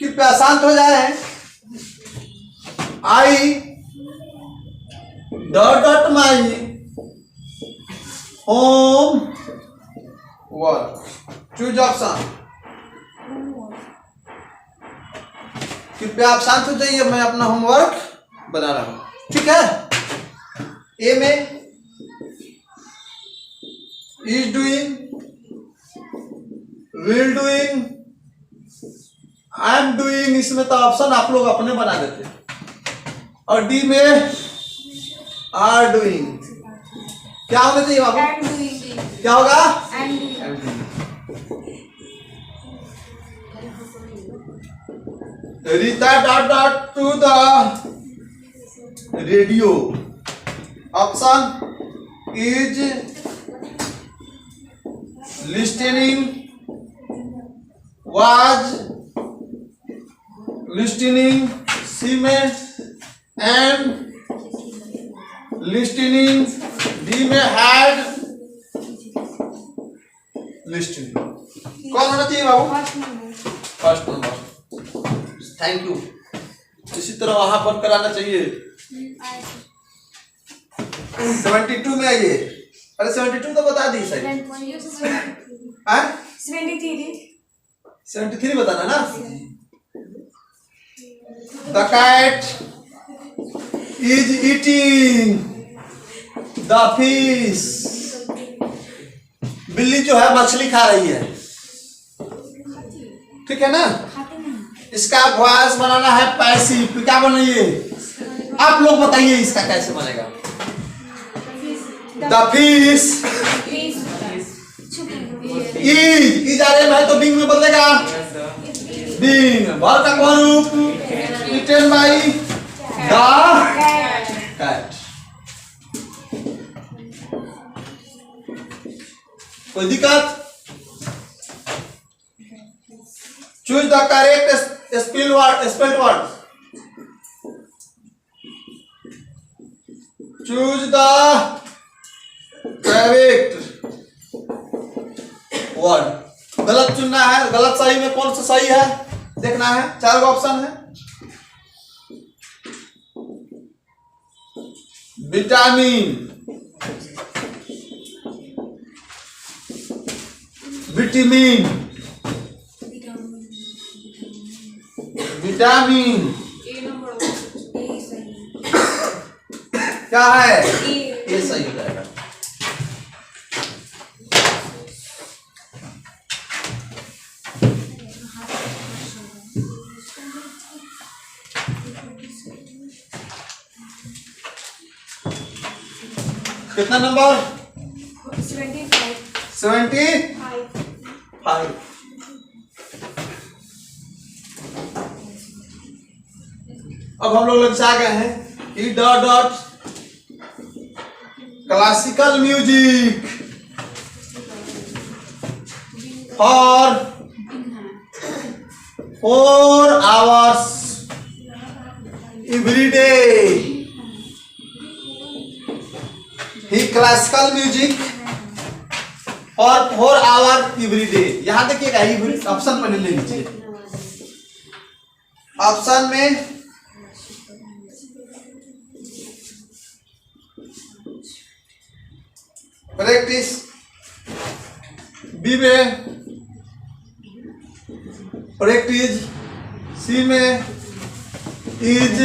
कृपया शांत हो जाए। I dot my home work, choose option. कृपया आप शांत हो जाइए, मैं अपना होमवर्क बना रहा हूं, ठीक है। ए में is doing, will doing, I am doing, इसमें तो ऑप्शन आप लोग अपने बना देते हैं। और डी में आर डूइंग, क्या होना चाहिए बाबू? एंड डूइंग, क्या होगा? And doing. Rita dot dot to the radio, option is listening, was listening, C में एंड लिस्टनिंग, डी में हैड लिस्टनिंग। कौन होना चाहिए बाबू? First number. Thank you. इसी तरह वहां पर कराना चाहिए। 72 में आइए। अरे 72 तो बता दी सही। 73 बताना ना। The cat is eating the fish, बिल्ली जो है मछली खा रही है, ठीक है ना। इसका वॉइस बनाना है पैसिव, क्या बनाइए आप लोग बताइए इसका कैसे बनेगा। द फिश इज आरे में है तो बिंग में बदलेगा, बिंग वर्ब का कौन रूप, इटन बाई द कैट। कोई दिक्कत? Choose the correct spelled word, choose the correct word. गलत चुनना है, गलत सही में कौन सा सही है देखना है। 4 ऑप्शन है। विटामिन, विटामिन, विटामिन क्या है? ये सही हो जाएगा। कितना नंबर? 75। अब हम लोग लग आ गए हैं E dot dot classical music for 4 hours every day। He classical music और 4 hour every day। यहां देखिएगा, ऑप्शन पर ले लीजिए। ऑप्शन में प्रैक्टिस, बी में प्रैक्टिस, सी में इज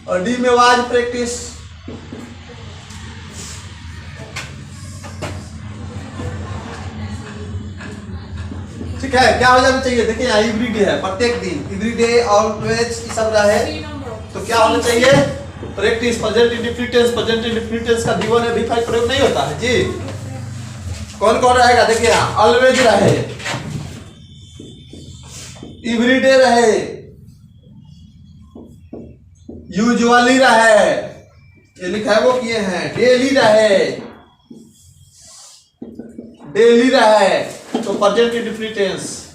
और डी में वाज प्रैक्टिस। ठीक है, क्या हो जाना चाहिए? देखिए यहाँ एवरीडे है, प्रत्येक दिन, एवरीडे, ऑलवेज, सब रहा है तो क्या होना चाहिए? Practice, present indefinite tense, present indefinite tense का V1 या V5 प्रयोग नहीं होता है जी। कौन कौन रहेगा? देखिए ऑलवेज रहे, एवरीडे रहे, यूजुअली रहे, ये लिखा है वो किए हैं, डेली रहे, डेली रहे तो प्रेजेंट इंडेफिनिट टेंस,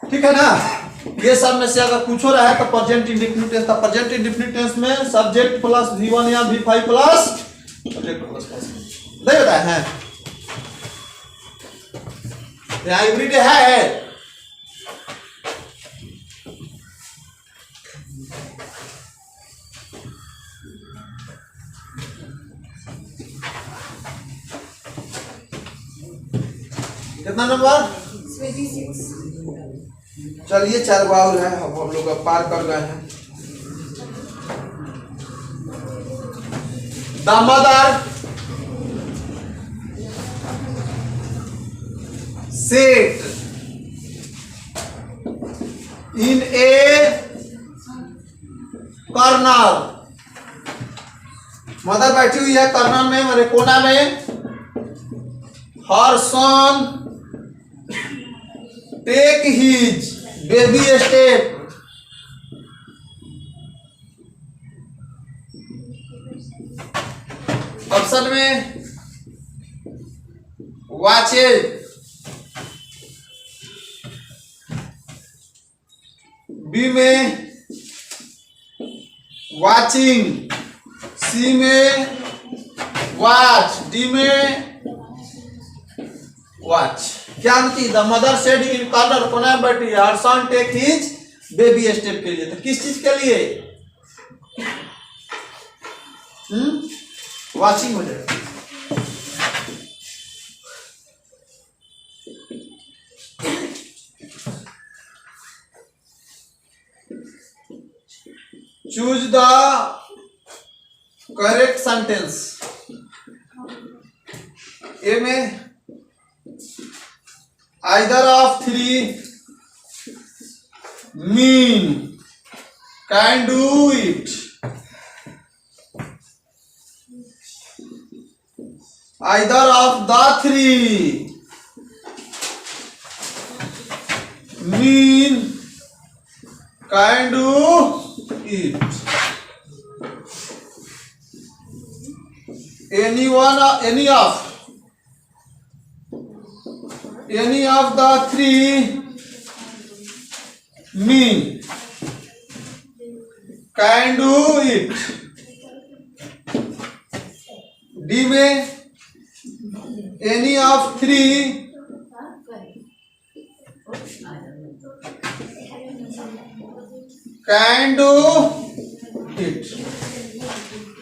ठीक है ना। ये सब में से अगर कुछ हो रहा है तो प्रेजेंट इंडेफिनिट टेंस था। प्रेजेंट इंडेफिनिट टेंस में सब्जेक्ट प्लस V1 या V5 प्लस सब्जेक्ट प्लस नहीं होता है। यहाँ एवरीडे है, कितना नंबर? 26। चलिए 4 बाउल है, हम लोग पार कर गए हैं। दामादार, set in a corner, mother बैठी हुई है कॉर्नर में, मेरे कोना में। Her son take his baby step, option में वॉचेज, बी में वॉचिंग, सी में वॉच, डी में वॉच। क्या होती है? The mother said in corner, कोना में बैठी है, her son take his baby step के लिए। तो किस चीज के लिए? वॉचिंग हो जाएगा। Choose the correct sentence. A में either of three men can do it, either of the three men can do it, any of the three mean can do it। D में any of three can do it।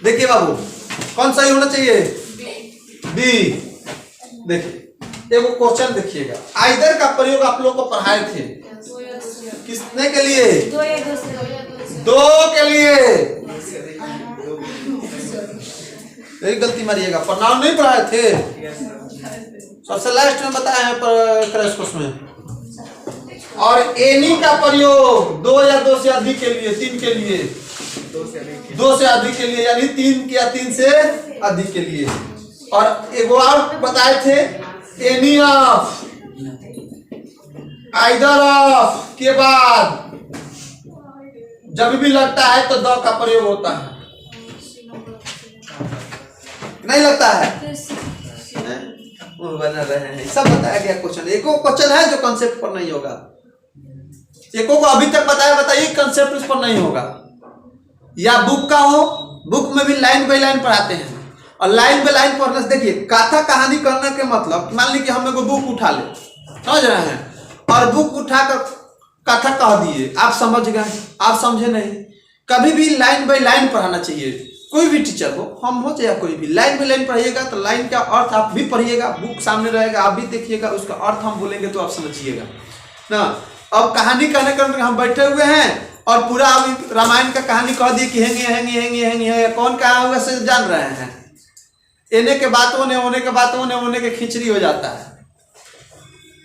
देखिए बाबू, कौन सही होना चाहिए? B. देखिए एगो question देखिएगा, either का प्रयोग आप लोग को पढ़ाए थे, किसने के लिए? दो के लिए। एक गलती मारिएगा, प्रनाउन नहीं पढ़ाए थे, सबसे लास्ट में बताया है क्रैश कोर्स में। और एनी का प्रयोग दो या दो से अधिक के लिए, तीन के लिए, दो से अधिक के लिए, यानी तीन या तीन से अधिक के लिए। और एक और बताए थे, एनी ऑफ, आइदर ऑफ के बाद जब भी लगता है तो द का प्रयोग होता है, नहीं लगता है? बना रहे हैं, सब बताया गया क्वेश्चन। एको क्वेश्चन है जो कंसेप्ट पर नहीं होगा, एको को अभी तक बताइए कंसेप्ट उस पर नहीं होगा। या बुक का हो, बुक में भी लाइन बाय लाइन पढ़ाते हैं, और लाइन बाय लाइन पढ़ने से देखिए कथा कहानी करने के मतलब, मान लीजिए हम एगो बुक उठा ले, समझ रहे हैं, और बुक उठाकर कथा कह दिए, आप समझ गए, आप समझे नहीं। कभी भी लाइन बाय लाइन पढ़ाना चाहिए, कोई भी टीचर हो, हम हो चाहे कोई भी, लाइन बाय लाइन पढ़िएगा तो लाइन का अर्थ आप भी पढ़िएगा, बुक सामने रहेगा आप भी देखिएगा, उसका अर्थ हम बोलेंगे तो आप समझिएगा ना। अब कहानी कहने के हम बैठे हुए हैं और पूरा अभी रामायण का कहानी कह दिए कि हेंगे हेंगे हेंगे हेंगे, कौन कहा हुआ से जान रहे हैं। एने के बातों ने, होने के बातों ने, होने के खिचड़ी हो जाता है।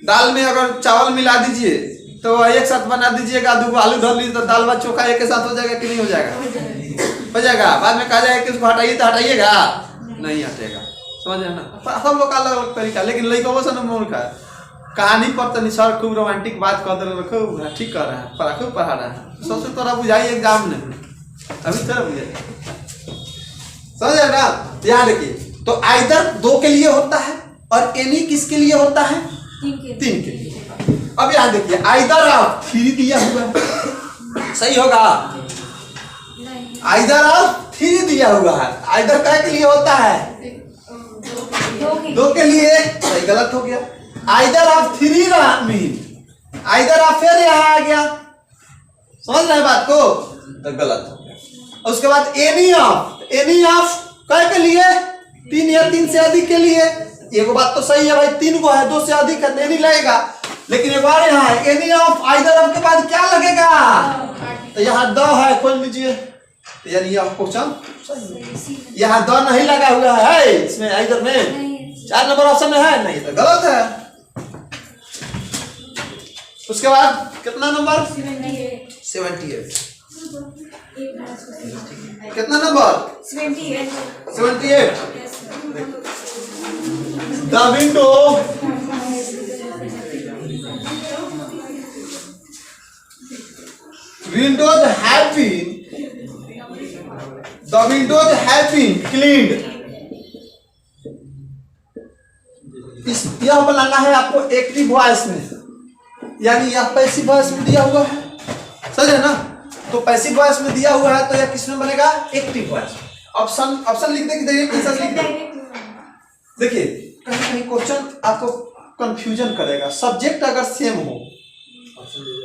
दाल में अगर चावल मिला दीजिए तो एक साथ बना दीजिएगा, दो आलू धर लीजिए तो दाल भात चोखा एक के साथ हो जाएगा कि नहीं हो जाएगा? हो जाएगा। बाद में कहा जाएगा कि उसको हटाइए तो हटाइएगा, नहीं हटेगा, समझ रहे ना। सब लोग अलग अलग तरीका, लेकिन लड़कों से मूर्ख है, कहानी पर तो निशर खूब रोमांटिक बात कर दे, खूब ठीक कर रहे हैं, खूब पढ़ा रहे हैं, सबसे तोरा बुझाई एग्जाम में, अभी थोड़ा बुझाई, समझ रहे ना। ध्यान रखिए, तो आइदर दो के लिए होता है और एनी किसके लिए होता है? तीन के लिए। अब यहाँ देखिए, आइदर ऑफ थ्री दिया हुआ है, सही होगा? आइदर ऑफ थ्री दिया हुआ है, आइदर क्या के लिए होता है? दो के लिए, सही गलत हो गया। Either of three mean, either of फिर यहाँ आ गया, समझ रहे हैं बात को? तो गलत हो गया। उसके बाद एनी ऑफ, एनी ऑफ क्या के लिए? तीन या तीन से अधिक के लिए। एक बात तो सही है भाई, तीन को है, दो से अधिक है, एनी लगेगा। लेकिन एक बार यहाँ है एनी ऑफ, आइदर ऑफ के बाद क्या लगेगा? तो यहाँ द है, खोल लीजिए, यानी ये क्वेश्चन सही है। यहाँ द नहीं लगा हुआ है इसमें, आइदर में 4 नंबर ऑप्शन में है, नहीं तो गलत है। उसके बाद कितना नंबर 78 कितना number 78 the window windows have been cleaned। इस यह बनाना है आपको एक्टिव वॉइस में, यानी यह पैसिव वॉइस में दिया हुआ है, समझे ना। तो पैसिव वॉइस में दिया हुआ है तो यह किस में बनेगा, एक्टिव वॉइस। ऑप्शन लिख दे कि देखिए कैसा लिख दे। देखिए कहीं कहीं क्वेश्चन आपको कंफ्यूजन करेगा, सब्जेक्ट अगर सेम हो,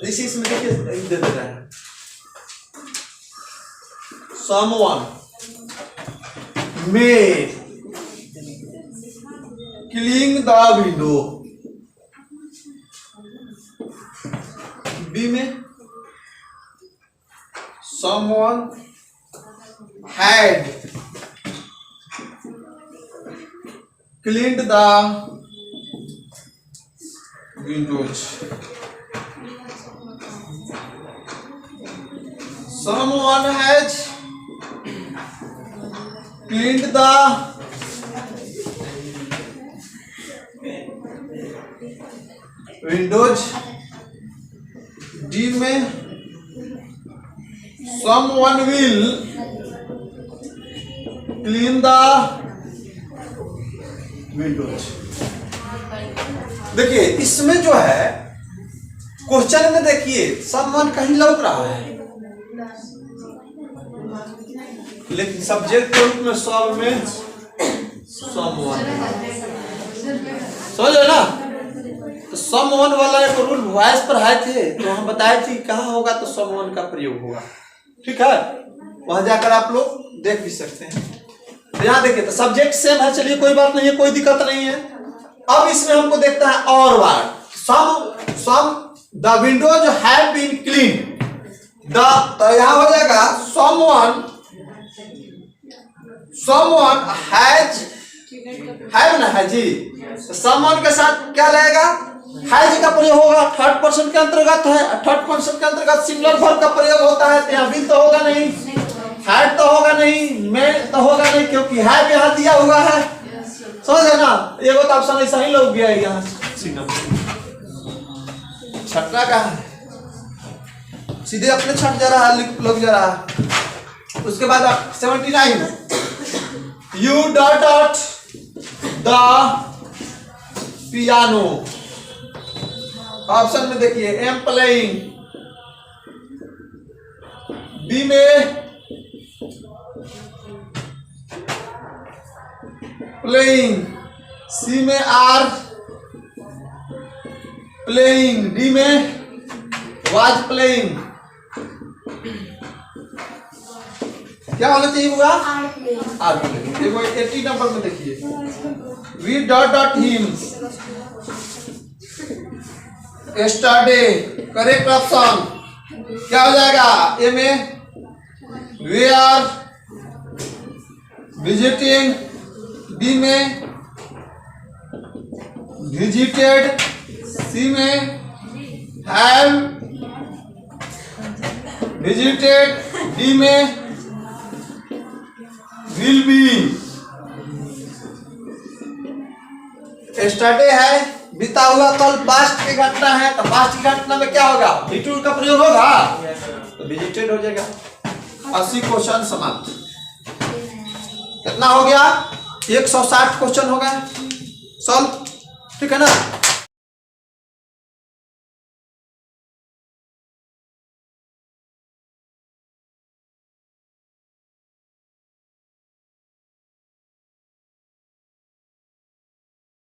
इसी इसमें देखिए दे रहे हैं someone may clean the window, B में someone had cleaned the windows, someone has cleaned the windows, D में someone will clean the windows। देखिए इसमें जो है क्वेश्चन में देखिए someone कहीं लौट रहा है, लेकिन सब्जेक्ट के रूप में सब में someone, समझ रहे ना। तो someone वाला एक रूल वॉइस पर आए थे तो हम बताए थे कहाँ होगा तो someone का प्रयोग होगा, ठीक है। वहां जाकर आप लोग देख भी सकते हैं। तो यहाँ देखिए तो सब्जेक्ट सेम है, चलिए कोई बात नहीं है, कोई दिक्कत नहीं है। अब इसमें हमको देखता है और word some the windows have been clean, the तो यहाँ हो जाएगा someone has है ना, है जी। तो someone के साथ क्या लगेगा, हैज का प्रयोग होगा, थर्ड पर्सन के अंतर्गत है, थर्ड पर्सन के अंतर्गत सिंगुलर वर्ब का प्रयोग होता है। तो यहाँ विल तो होगा नहीं, हैड तो होगा नहीं, में तो होगा नहीं, क्योंकि हैव यहाँ दिया हुआ है, समझ है ना। ये तो ऑप्शन ऐसा ही लग गया है यहाँ, छठा का है सीधे अपने छठ जा रहा है, लग जा रहा है। उसके बाद 79 U dot the piano, option में देखिए एम प्लेइंग, बी में प्लेइंग, सी में आर प्लेइंग, डी में वाज प्लेइंग। क्या होना चाहिए होगा, आर प्लेइंग। देखो 80 नंबर में देखिए V dot him study, correct option क्या हो जाएगा, ए में वी आर विजिटिंग, बी में विजिटेड, सी में हैव विजिटेड, डी में विल बी। स्टडी है, बीता हुआ कल पास्ट की घटना है, तो पास्ट की घटना में क्या होगा, टू का प्रयोग होगा, तो विजिटेड हो जाएगा। 80 क्वेश्चन समाप्त। कितना हो गया, 160 क्वेश्चन हो गया सॉल्व, ठीक है ना।